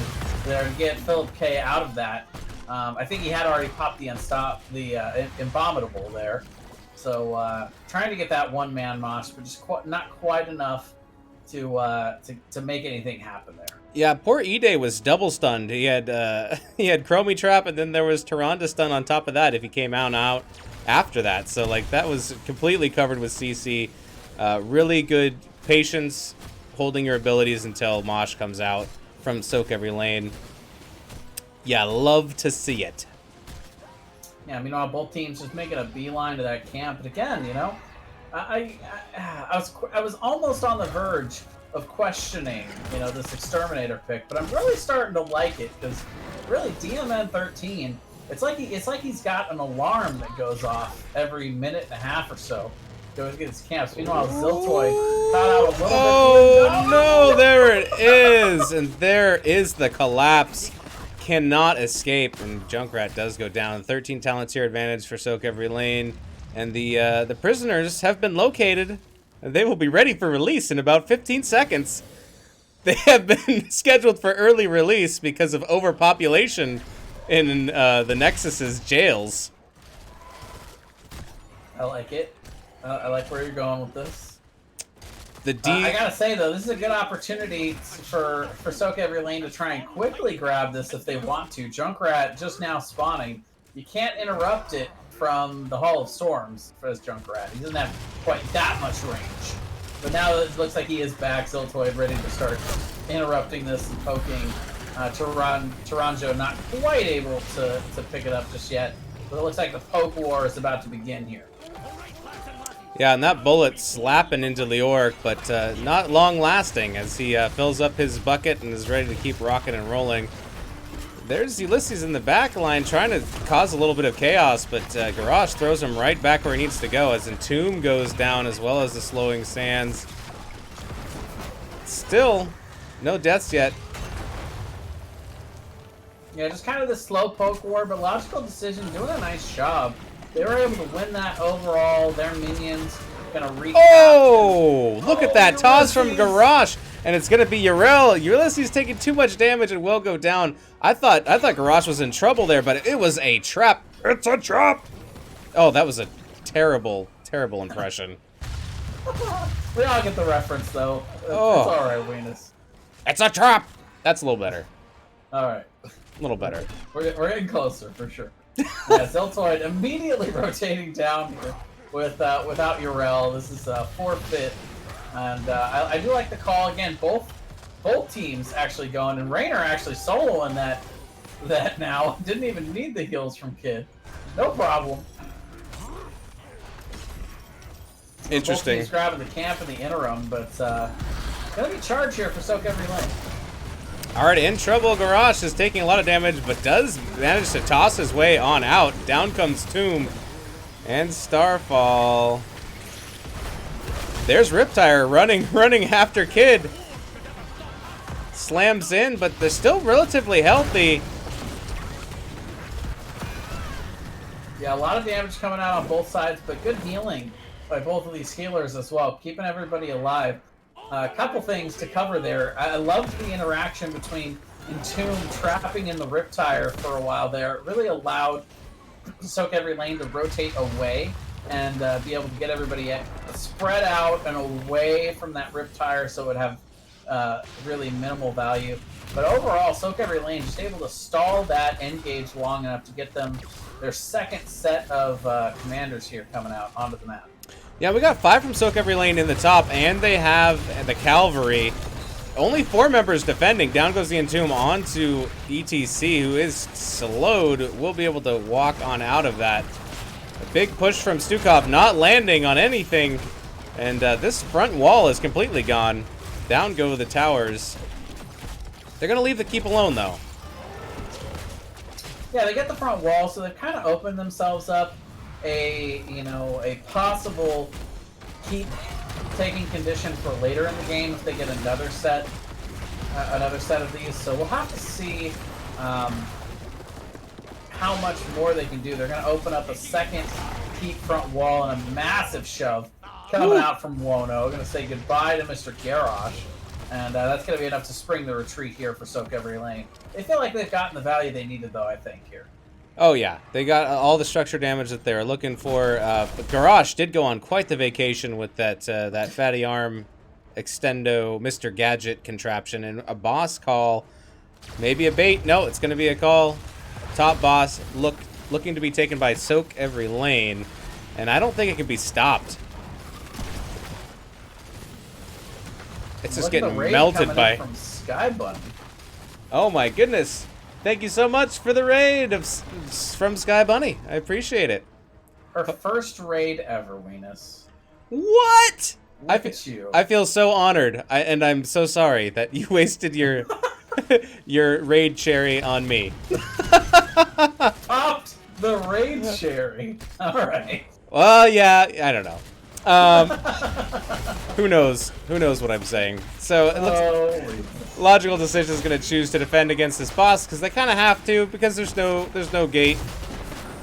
there to get Philip K out of that. I think he had already popped the Inbomitable there. So trying to get that one-man mosh, but just not quite enough to make anything happen there. Yeah, poor E-Day was double stunned. He had Chromie Trap, and then there was Tyrande stun on top of that if he came out after that. So like that was completely covered with CC. Really good patience, holding your abilities until Mosh comes out from Soak Every Lane. Yeah, love to see it. Yeah, meanwhile, both teams just making a beeline to that camp. But again, you know, I was almost on the verge of questioning, you know, this Exterminator pick, but I'm really starting to like it because really DMN 13, it's like he's got an alarm that goes off every minute and a half or so. Go to get his camps. Meanwhile, Ziltoy caught out a little bit. Oh no, there it is, and there is the collapse. Cannot escape, and Junkrat does go down. 13 talents here, advantage for Soak Every Lane, and the prisoners have been located, and they will be ready for release in about 15 seconds. They have been scheduled for early release because of overpopulation in the Nexus's jails. I like it. I like where you're going with this. The I gotta say though, this is a good opportunity for Soak Every Lane to try and quickly grab this if they want to. Junkrat just now spawning. You can't interrupt it from the Hall of Storms for this Junkrat. He doesn't have quite that much range. But now it looks like he is back, Ziltoid ready to start interrupting this and poking. Taranjo not quite able to pick it up just yet. But it looks like the poke war is about to begin here. Yeah, and that bullet slapping into Leoric, but not long lasting as he fills up his bucket and is ready to keep rocking and rolling. There's Ulysses in the back line trying to cause a little bit of chaos, but Garrosh throws him right back where he needs to go as Entomb goes down as well as the Slowing Sands. Still, no deaths yet. Yeah, just kind of the slow poke war, but Logical Decision doing a nice job. They were able to win that overall. Their minions gonna recap. Oh, look at that toss from Garrosh, and it's gonna be Urel. Ulysses taking too much damage and will go down. I thought Garrosh was in trouble there, but it was a trap. It's a trap. Oh, that was a terrible, terrible impression. We all get the reference though. Oh. It's all right, Venus. It's a trap. That's a little better. All right. A little better. We're getting closer for sure. Yeah, Ziltoid immediately rotating down here without Urel. This is a forfeit, and I do like the call again. Both teams actually going, and Raynor actually soloing that now. Didn't even need the heals from Kid. No problem. Interesting. Both teams grabbing the camp in the interim, but gonna be charged here for Soak Every Lane. Alright, in trouble. Garrosh is taking a lot of damage, but does manage to toss his way on out. Down comes Tomb and Starfall. There's Riptire running after Kid. Slams in, but they're still relatively healthy. Yeah, a lot of damage coming out on both sides, but good healing by both of these healers as well, keeping everybody alive. A couple things to cover there. I loved the interaction between Entomb trapping in the Riptire for a while there really allowed Soak Every Lane to rotate away and be able to get everybody spread out and away from that Riptire, so it would have really minimal value. But overall, Soak Every Lane just able to stall that engage long enough to get them their second set of commanders here coming out onto the map. Yeah, we got 5 from Soak Every Lane in the top, and they have the Cavalry. Only 4 members defending. Down goes the Entomb onto ETC, who is slowed. Will be able to walk on out of that. A big push from Stukov, not landing on anything. And this front wall is completely gone. Down go the towers. They're going to leave the keep alone, though. Yeah, they get the front wall, so they've kind of opened themselves up a possible keep taking condition for later in the game if they get another set of these. So we'll have to see how much more they can do. They're going to open up a second keep front wall and a massive shove coming out from Wono. We're going to say goodbye to Mr. Garrosh. And that's going to be enough to spring the retreat here for Soak Every Lane. They feel like they've gotten the value they needed, though, I think, here. Oh, yeah. They got all the structure damage that they were looking for. But Garrosh did go on quite the vacation with that Fatty Arm Extendo Mr. Gadget contraption. And a boss call. Maybe a bait. No, it's going to be a call. Top boss looking to be taken by Soak Every Lane. And I don't think it can be stopped. It's just getting melted by... from Sky Bunny. Oh my goodness. Thank you so much for the raid from Sky Bunny. I appreciate it. Her first raid ever, Weenus. What? Look at you. I feel so honored. And I'm so sorry that you wasted your your raid cherry on me. Popped the raid cherry. All right. Well, yeah, I don't know. Who knows? Who knows what I'm saying? So it looks Logical Decision is going to choose to defend against this boss because they kind of have to, because there's no gate,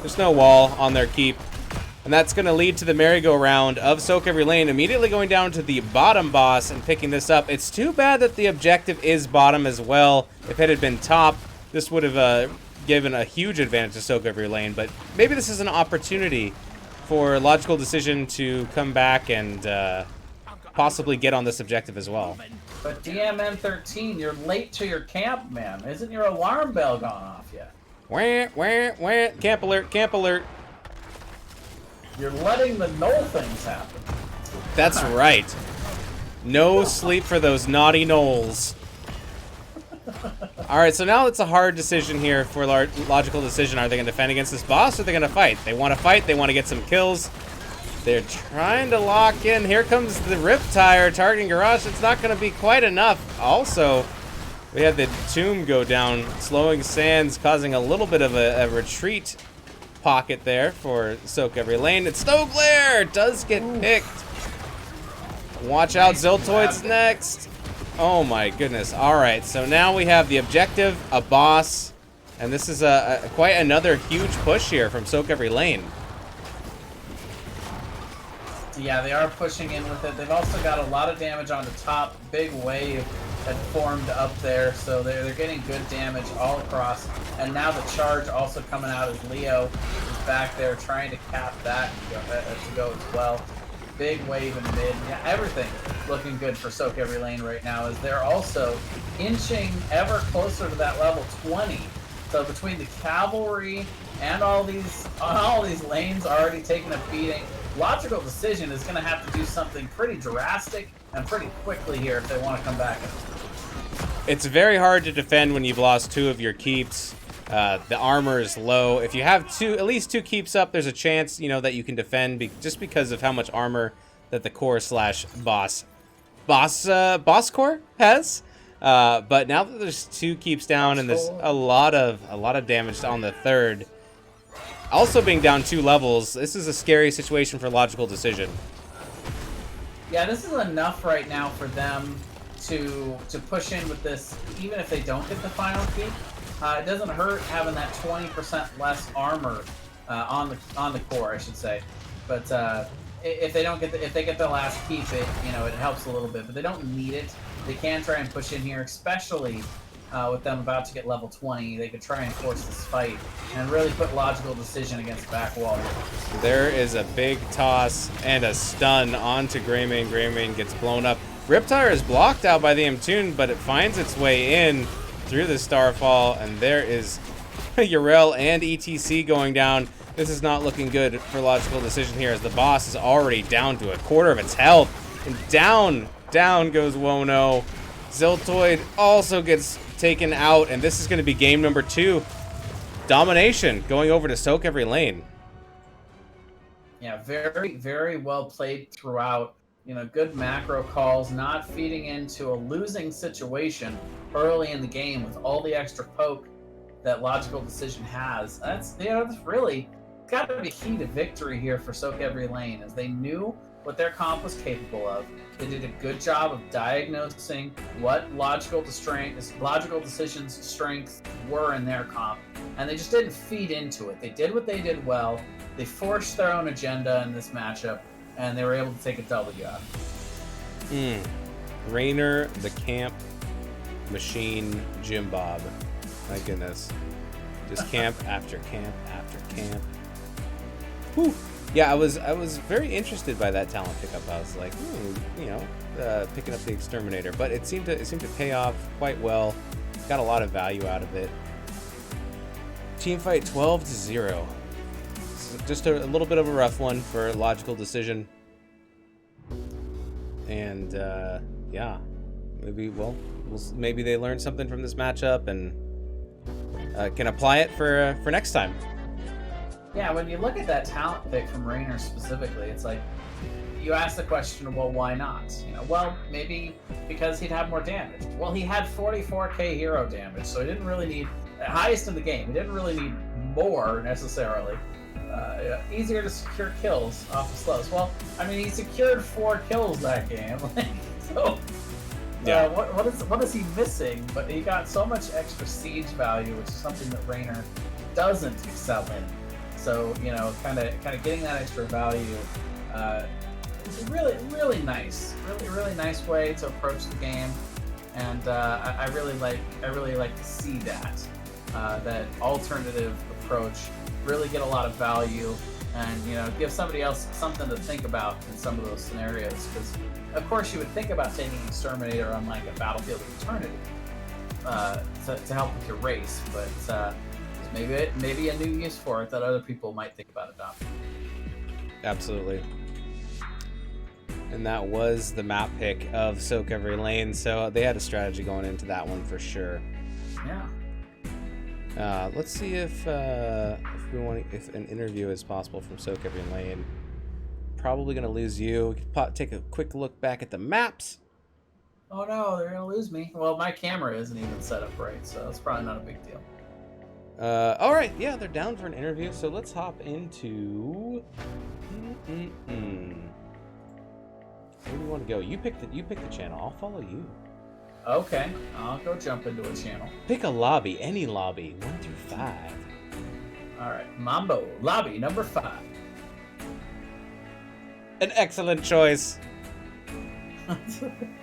there's no wall on their keep, and that's going to lead to the merry-go-round of Soak Every Lane immediately going down to the bottom boss and picking this up. It's too bad that the objective is bottom as well. If it had been top, this would have given a huge advantage to Soak Every Lane, but maybe this is an opportunity for Logical Decision to come back and possibly get on this objective as well. But DMN13, you're late to your camp, man. Isn't your alarm bell gone off yet? Wah, wah, wah. Camp alert, camp alert. You're letting the null things happen. That's right. No sleep for those naughty gnolls. Alright, so now it's a hard decision here for Logical Decision. Are they going to defend against this boss, or are they going to fight? They want to fight. They want to get some kills. They're trying to lock in. Here comes the Riptire targeting Garrosh. It's not going to be quite enough. Also, we had the Tomb go down, slowing Sands, causing a little bit of a retreat pocket there for Soak Every Lane. It's Snow Glare! Does get picked. Watch out, Ziltoid's next. Oh my goodness. Alright, so now we have the objective, a boss, and this is quite another huge push here from Soak Every Lane. Yeah, they are pushing in with it. They've also got a lot of damage on the top. Big wave that formed up there, so they're getting good damage all across. And now the charge also coming out as Leo is back there trying to cap that to go as well. Big wave in mid. Yeah, everything looking good for Soak Every Lane right now, as they're also inching ever closer to that level 20. So between the cavalry and all these lanes already taking a beating, Logical Decision is going to have to do something pretty drastic and pretty quickly here if they want to come back. It's very hard to defend when you've lost 2 of your keeps. The armor is low. If you have at least 2 keeps up, there's a chance, that you can defend just because of how much armor that the core / boss core has. But now that there's 2 keeps down and there's a lot of damage on the third, also being down 2 levels, this is a scary situation for Logical Decision. Yeah, this is enough right now for them to push in with this, even if they don't get the final keep. It doesn't hurt having that 20% less armor on the core, I should say. But if they get the last keep, it helps a little bit. But they don't need it. They can try and push in here, especially with them about to get level 20, they could try and force this fight and really put logical decision against back wall. There is a big toss and a stun onto Greymane. Greymane gets blown up. Riptire is blocked out by the Mtoon, but it finds its way in through the Starfall, and there is Yrel and ETC going down. This is not looking good for logical decision here, as the boss is already down to a quarter of its health. And down goes Wono. Ziltoid also gets taken out, and this is going to be game number 2. Domination going over to soak every lane. Yeah, very, very well played throughout. You know, good macro calls, not feeding into a losing situation early in the game with all the extra poke that logical decision has. That's really got to be key to victory here for soak every lane, as they knew what their comp was capable of. They did a good job of diagnosing what logical decisions strengths were in their comp, and they just didn't feed into it. They did what they did well. They forced their own agenda in this matchup, and they were able to take a W out. Raynor, the camp machine, Jim Bob. My goodness. Just camp after camp after camp. Whew. Yeah, I was very interested by that talent pickup. I was like, picking up the Exterminator, but it seemed to pay off quite well. Got a lot of value out of it. Team fight 12-0. Just a little bit of a rough one for logical decision. And yeah, maybe they learned something from this matchup and can apply it for next time. Yeah, when you look at that talent pick from Raynor specifically, it's like you ask the question, well, why not? Well, maybe because he'd have more damage. Well, he had 44k hero damage, so he didn't really need the highest in the game. He didn't really need more necessarily. Easier to secure kills off the slows. Well, I mean, he secured 4 kills that game. So, yeah. What is he missing? But he got so much extra siege value, which is something that Raynor doesn't excel in. So, kind of getting that extra value is really nice. Really nice way to approach the game, and I really like to see that alternative approach really get a lot of value, and give somebody else something to think about in some of those scenarios. Because of course you would think about taking Exterminator on like a Battlefield of Eternity to help with your race, but maybe a new use for it that other people might think about adopting. Absolutely. And that was the map pick of Soak Every Lane, so they had a strategy going into that one for sure. Yeah. Let's see if an interview is possible from Soak Every Lane. Probably gonna lose you. We could take a quick look back at the maps. Oh no, they're gonna lose me. Well, my camera isn't even set up right, so it's probably not a big deal. All right, yeah, they're down for an interview, so let's hop into. Where do you want to go? You pick the channel. I'll follow you. Okay, I'll go jump into a channel. Pick a lobby, any lobby, 1 through 5. All right, Mambo lobby number 5. An excellent choice.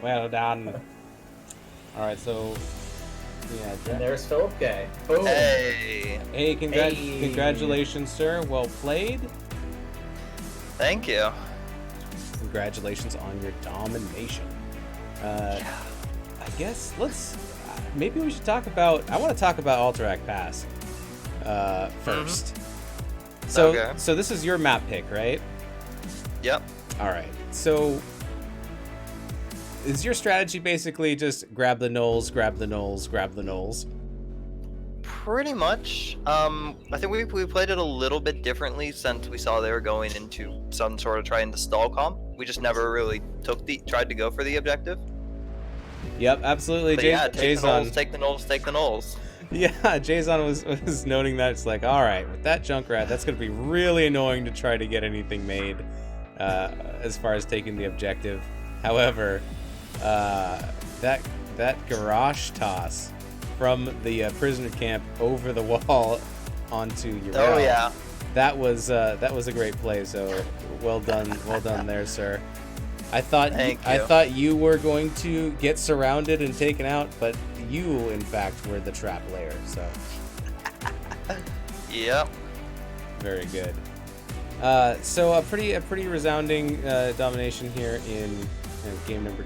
Well done. All right, so yeah. And there's Philip Gay. Boom. Hey, congratulations, sir. Well played. Thank you. Congratulations on your domination. I guess maybe we should talk about. I want to talk about Alterac Pass first. Mm-hmm. So, okay. So this is your map pick, right? Yep. All right. So, is your strategy basically just grab the knolls, grab the knolls, grab the knolls? Pretty much. I think we played it a little bit differently since we saw they were going into some sort of trying to stall comp. We just never really tried to go for the objective. Yep, absolutely. But yeah, take the knolls. Yeah, Jason was noting that. It's like, all right, with that Junkrat, that's going to be really annoying to try to get anything made as far as taking the objective. However, that garage toss from the prisoner camp over the wall onto Yrel. Oh yeah, that was a great play. So well done there, sir. I thought Thank I you. thought you were going to get surrounded and taken out, but you, in fact, were the trap layer. So Yep. very good. So a pretty resounding domination here in game number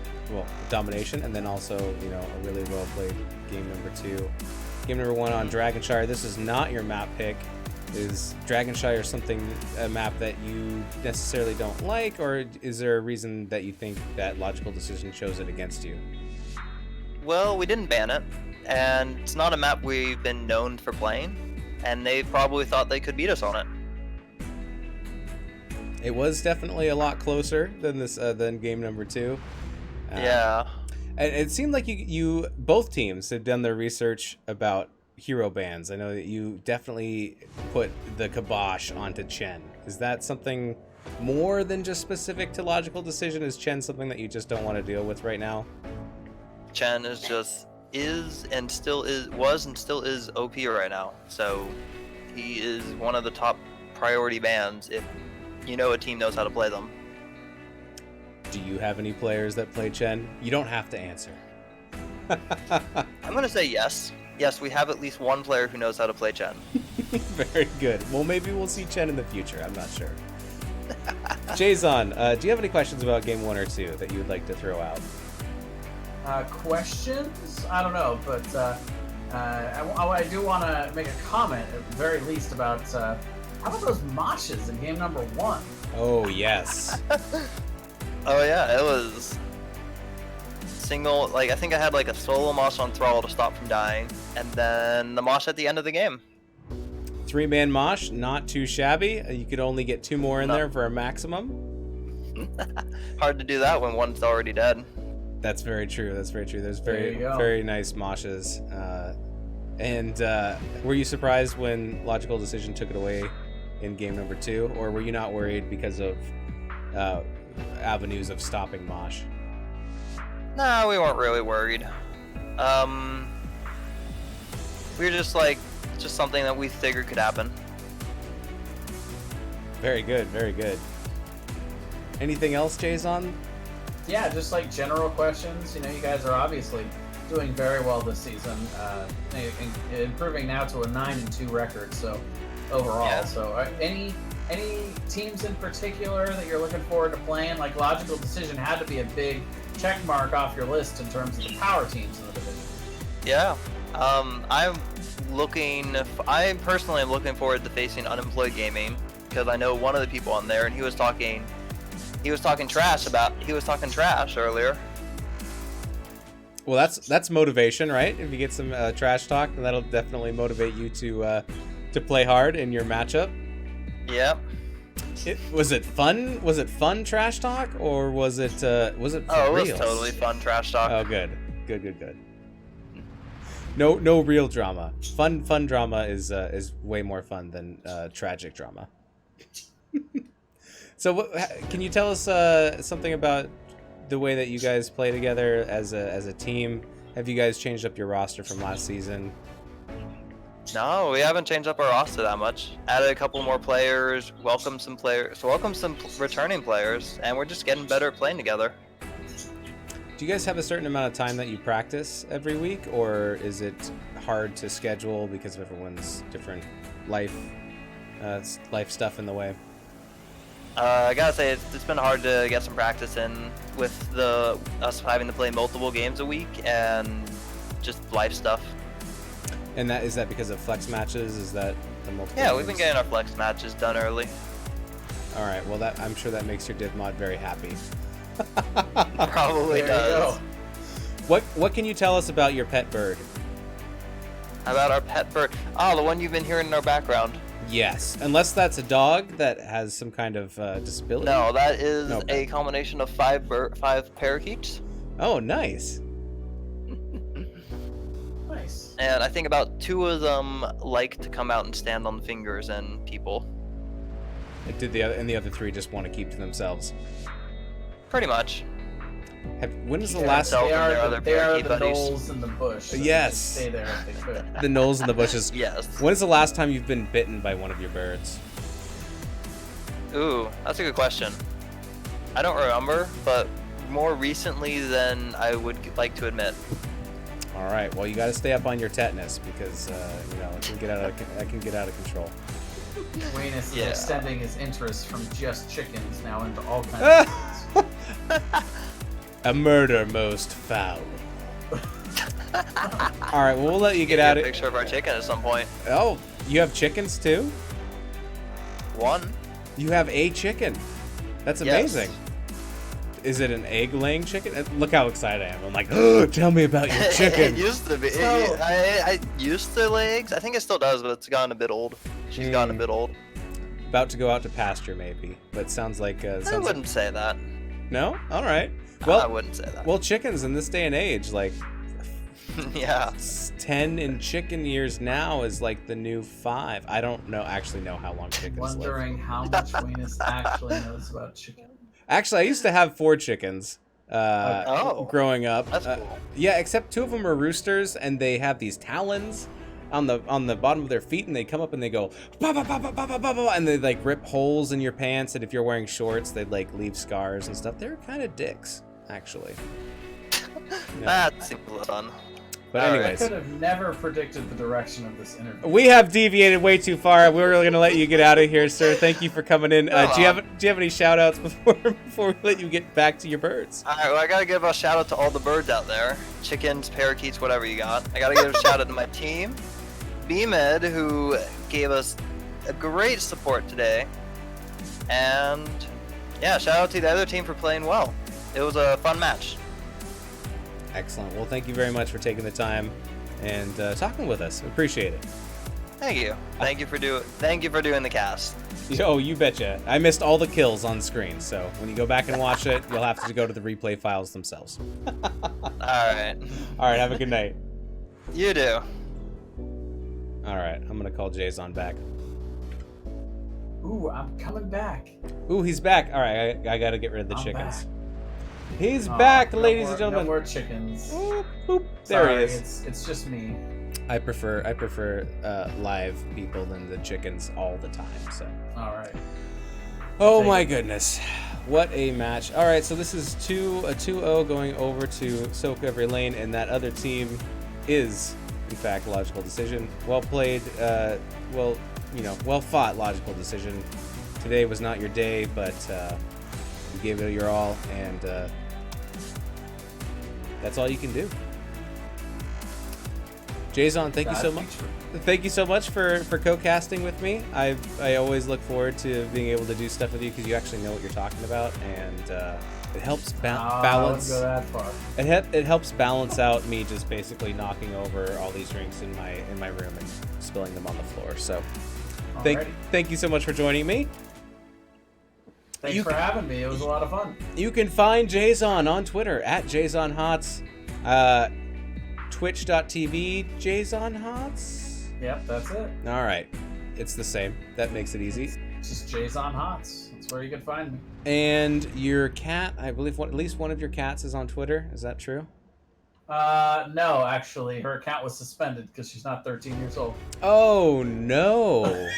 domination, and then also a really well played game number 2. Game number 1 on Dragonshire. This is not your map pick. Is Dragonshire a map that you necessarily don't like, or is there a reason that you think that Logical Decision chose it against you? Well, we didn't ban it, and it's not a map we've been known for playing, and they probably thought they could beat us on it. It was definitely a lot closer than than game number 2. Yeah. And it seemed like you both teams had done their research about hero bans. I know that you definitely put the kibosh onto Chen. Is that something more than just specific to Logical Decision? Is Chen something that you just don't want to deal with right now? Chen was and still is OP right now. So he is one of the top priority bans if a team knows how to play them. Do you have any players that play Chen? You don't have to answer. I'm gonna say yes. Yes, we have at least one player who knows how to play Chen. Very good. Well, maybe we'll see Chen in the future. I'm not sure. Jason, do you have any questions about game 1 or 2 that you would like to throw out? Questions? I don't know, but I do want to make a comment, at the very least, about how about those moshes in game number 1? Oh, yes. Oh yeah, it was single. I think I had a solo mosh on Thrall to stop from dying, and then the mosh at the end of the game. 3-man mosh, not too shabby. You could only get 2 more in there for a maximum. Hard to do that when one's already dead. That's very true. There's There you very go. very nice moshes. And were you surprised when Logical Decision took it away in game number 2, or were you not worried because of avenues of stopping mosh? Nah, we weren't really worried. We were just something that we figured could happen. Very good, very good. Anything else, Jason? Yeah, just general questions. You guys are obviously doing very well this season, improving now to a 9-2 record. So overall, Yeah. so any teams in particular that you're looking forward to playing? Logical Decision had to be a big check mark off your list in terms of the power teams in the division. Yeah. I personally am looking forward to facing Unemployed Gaming, because I know one of the people on there, and he was talking trash earlier. Well, that's motivation, right? If you get some trash talk, then that'll definitely motivate you to play hard in your matchup. Yep. Was it fun? Was it fun trash talk, or was it for Oh, it was reals? totally fun trash talk. Oh, good. No real drama. Fun drama is way more fun than tragic drama. So, can you tell us something about the way that you guys play together as a team? Have you guys changed up your roster from last season? No, we haven't changed up our roster that much. Added a couple more players, welcomed some returning players, and we're just getting better at playing together. Do you guys have a certain amount of time that you practice every week, or is it hard to schedule because of everyone's different life stuff in the way? I gotta say, it's been hard to get some practice in with us having to play multiple games a week and just life stuff. And is that because of flex matches? Is that the multiple? Yeah, we've been games? getting our flex matches done early. All right. Well, I'm sure that makes your div mod very happy. Probably There you does. go. What can you tell us about your pet bird? About our pet bird. Oh, the one you've been hearing in our background. Yes, unless that's a dog that has some kind of disability. No, that is No, a combination of five parakeets. Oh, nice. Nice. And I think about 2 of them like to come out and stand on fingers and people. And the other 3 just want to keep to themselves. Pretty much. When is the Yeah, last so- They are their the, other they are parakeet the buddies. knolls in the bush. So Yes. they stay there if they could. the knolls in the bushes? Yes. When is the last time you've been bitten by one of your birds? Ooh, that's a good question. I don't remember, but more recently than I would like to admit. All right. Well, you got to stay up on your tetanus because you know it can get out of control. Wayne is extending his interest from just chickens now into all kinds of things. A murder most foul. All right. Well, we'll let you get out of. Picture of our chicken at some point. Oh, you have chickens too? One. You have a chicken. That's amazing. Yes. Is it an egg-laying chicken? Look how excited I am. I'm like, oh, tell me about your chicken. It used to be. So- I used to lay eggs. I think it still does, but it's gotten a bit old. She's gotten a bit old. About to go out to pasture, maybe. But sounds like. I wouldn't say that. No? All right. I Well, wouldn't say that. well, chickens in this day and age, like Yeah. 10 in chicken years now is like the new 5. I don't actually know how long chickens live. Wondering how much Wayne actually knows about chicken. Actually, I used to have 4 chickens growing up. That's cool. Yeah, except 2 of them are roosters, and they have these talons on the bottom of their feet, and they come up and they go ba ba ba ba ba ba ba ba, and they like rip holes in your pants, and if you're wearing shorts, they'd like leave scars and stuff. They're kind of dicks, actually. Yeah. That seems fun. But All right. anyways, I could have never predicted the direction of this interview. we have deviated way too far. We're really gonna let you get out of here, sir. Thank you for coming in. Do you have any shout outs before we let you get back to your birds? All right, well, I gotta give a shout out to all the birds out there. Chickens, parakeets, whatever you got. I gotta give a shout out to my team. BMed, who gave us a great support today. And yeah, shout out to the other team for playing well. It was a fun match. Excellent. Well, thank you very much for taking the time and talking with us. Appreciate it. Thank you. Thank you for doing the cast. Oh, you betcha. I missed all the kills on screen, so when you go back and watch it, you'll have to go to the replay files themselves. Alright. All right, have a good night. You do. All right, I'm gonna call Jason back. Ooh, I'm coming back. Ooh, he's back. All right, I gotta get rid of the I'm chickens. back. He's back, ladies and No gentlemen. more chickens. Boop, boop. There Sorry, he is. It's just me. I prefer live people than the chickens all the time. So. All right. Oh Take my it. goodness. What a match. All right, so this is a 2-0 going over to Soak Every Lane, and that other team is, in fact, Logical Decision. Well played, well fought Logical Decision. Today was not your day, but you gave it your all, and that's all you can do. Jason, thank you so much. Thank you so much for co-casting with me. I always look forward to being able to do stuff with you because you actually know what you're talking about, and it helps balance. I wouldn't go that far. It helps balance out me just basically knocking over all these drinks in my room and spilling them on the floor. So, Alrighty. thank you so much for joining me. Thanks You for can- having me. It was a lot of fun. You can find Jason on Twitter at JasonHots, twitch.tv JasonHots. Yep, that's it. All right, it's the same. That makes it easy. It's just Jason Hots. That's where you can find me. And your cat, I believe at least one of your cats is on Twitter. Is that true? No, actually, her account was suspended because she's not 13 years old. Oh no.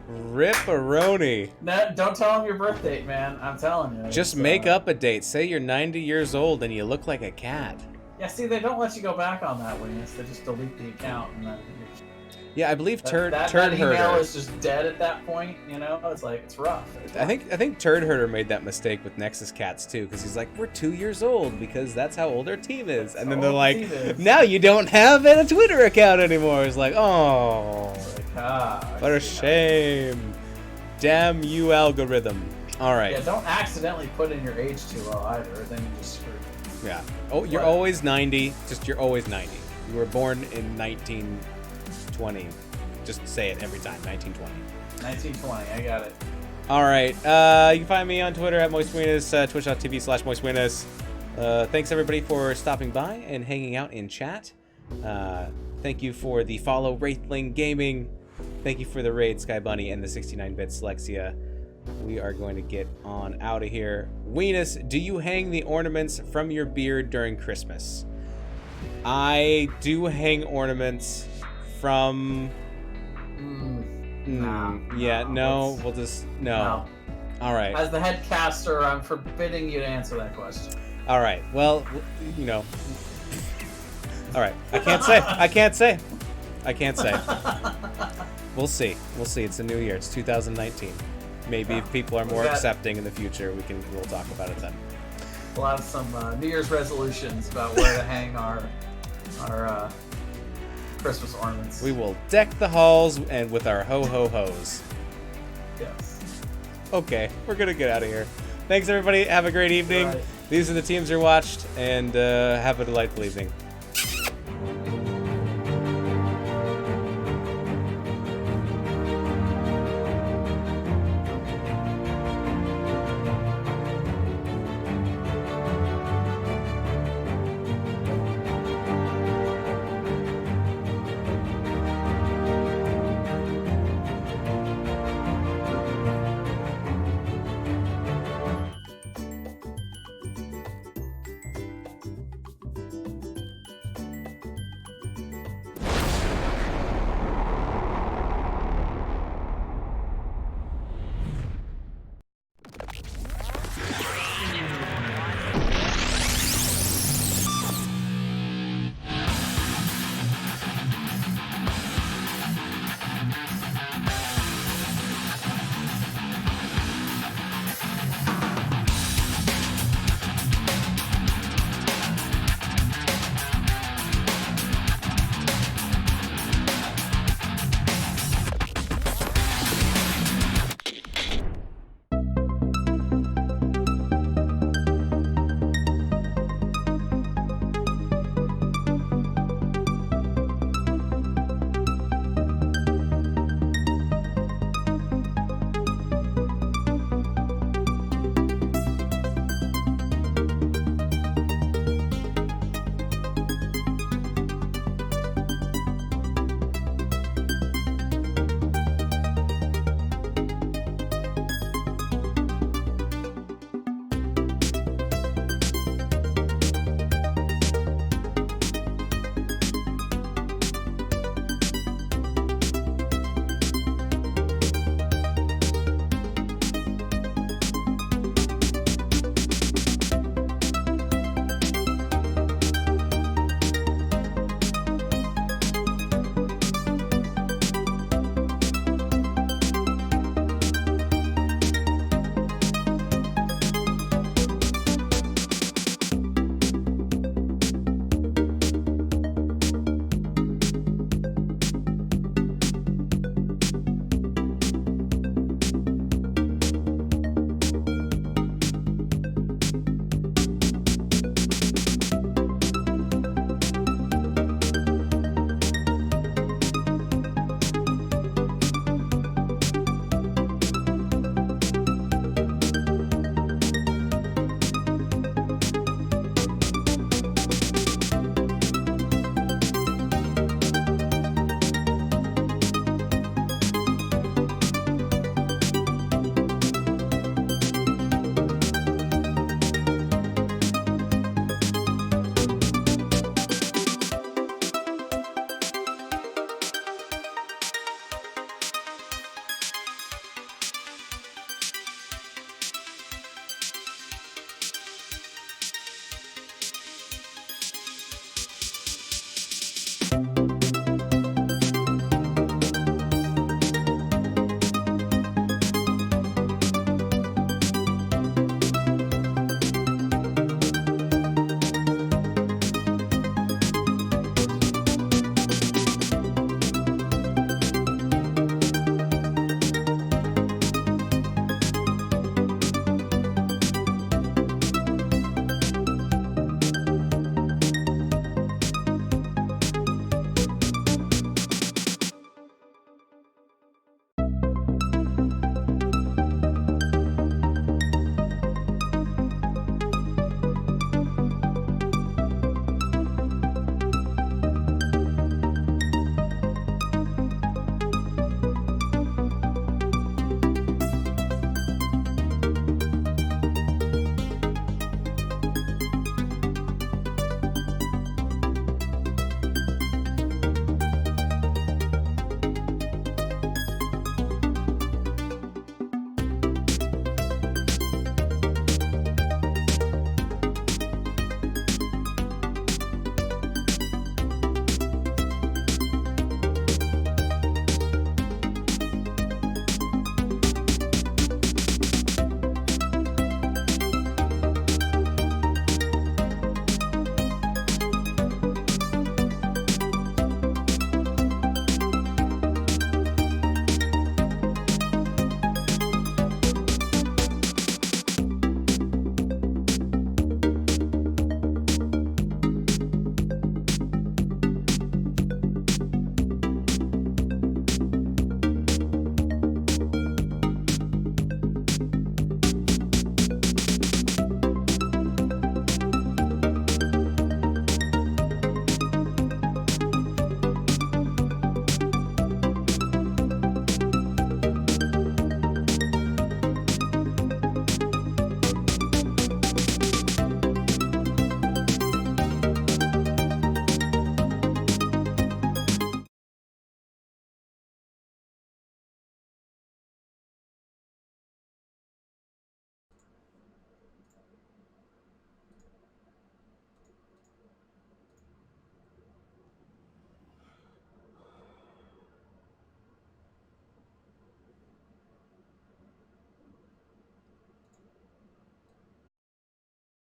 Rip-a-roni. No, don't tell him your birth date, man. I'm telling you. Just It's, make up a date. Say you're 90 years old and you look like a cat. Yeah, see, they don't let you go back on that, Winus. They just delete the account and then Yeah, I believe Turd that email Herder. is just dead at that point. You know, it's like it's rough. I think Turd Herder made that mistake with Nexus Cats too, because he's like, we're 2 years old because that's how old our team is, and then how they're old like, the team is. now you don't have a Twitter account anymore. It's like, oh, I what a see how- shame. Damn you, algorithm. All right. Yeah, don't accidentally put in your age too low either, then you just screwed. Yeah. Oh, you're What? always 90. You're always 90. You were born in 1920. Just say it every time. 1920. 1920, I got it. All right. You can find me on Twitter at MoistWeenus, twitch.tv/MoistWeenus. Thanks everybody for stopping by and hanging out in chat. Thank you for the follow, Wraithling Gaming. Thank you for the raid, Sky Bunny, and the 69-bit Slexia. We are going to get on out of here. Weenus, do you hang the ornaments from your beard during Christmas? I do hang ornaments from... Nah, yeah, no, no, let's- we'll just... No. All right. As the head caster, I'm forbidding you to answer that question. All right. Well, you know. All right. I can't say. I can't say. I can't say. We'll see. We'll see. It's a new year. It's 2019. Maybe if people are more accepting in the future, we'll talk about it then. We'll have some New Year's resolutions about where to hang our Christmas ornaments. We will deck the halls and with our ho-ho-hos. Yes. Okay, we're gonna get out of here. Thanks everybody. Have a great evening. Right. These are the teams you watched, and have a delightful evening.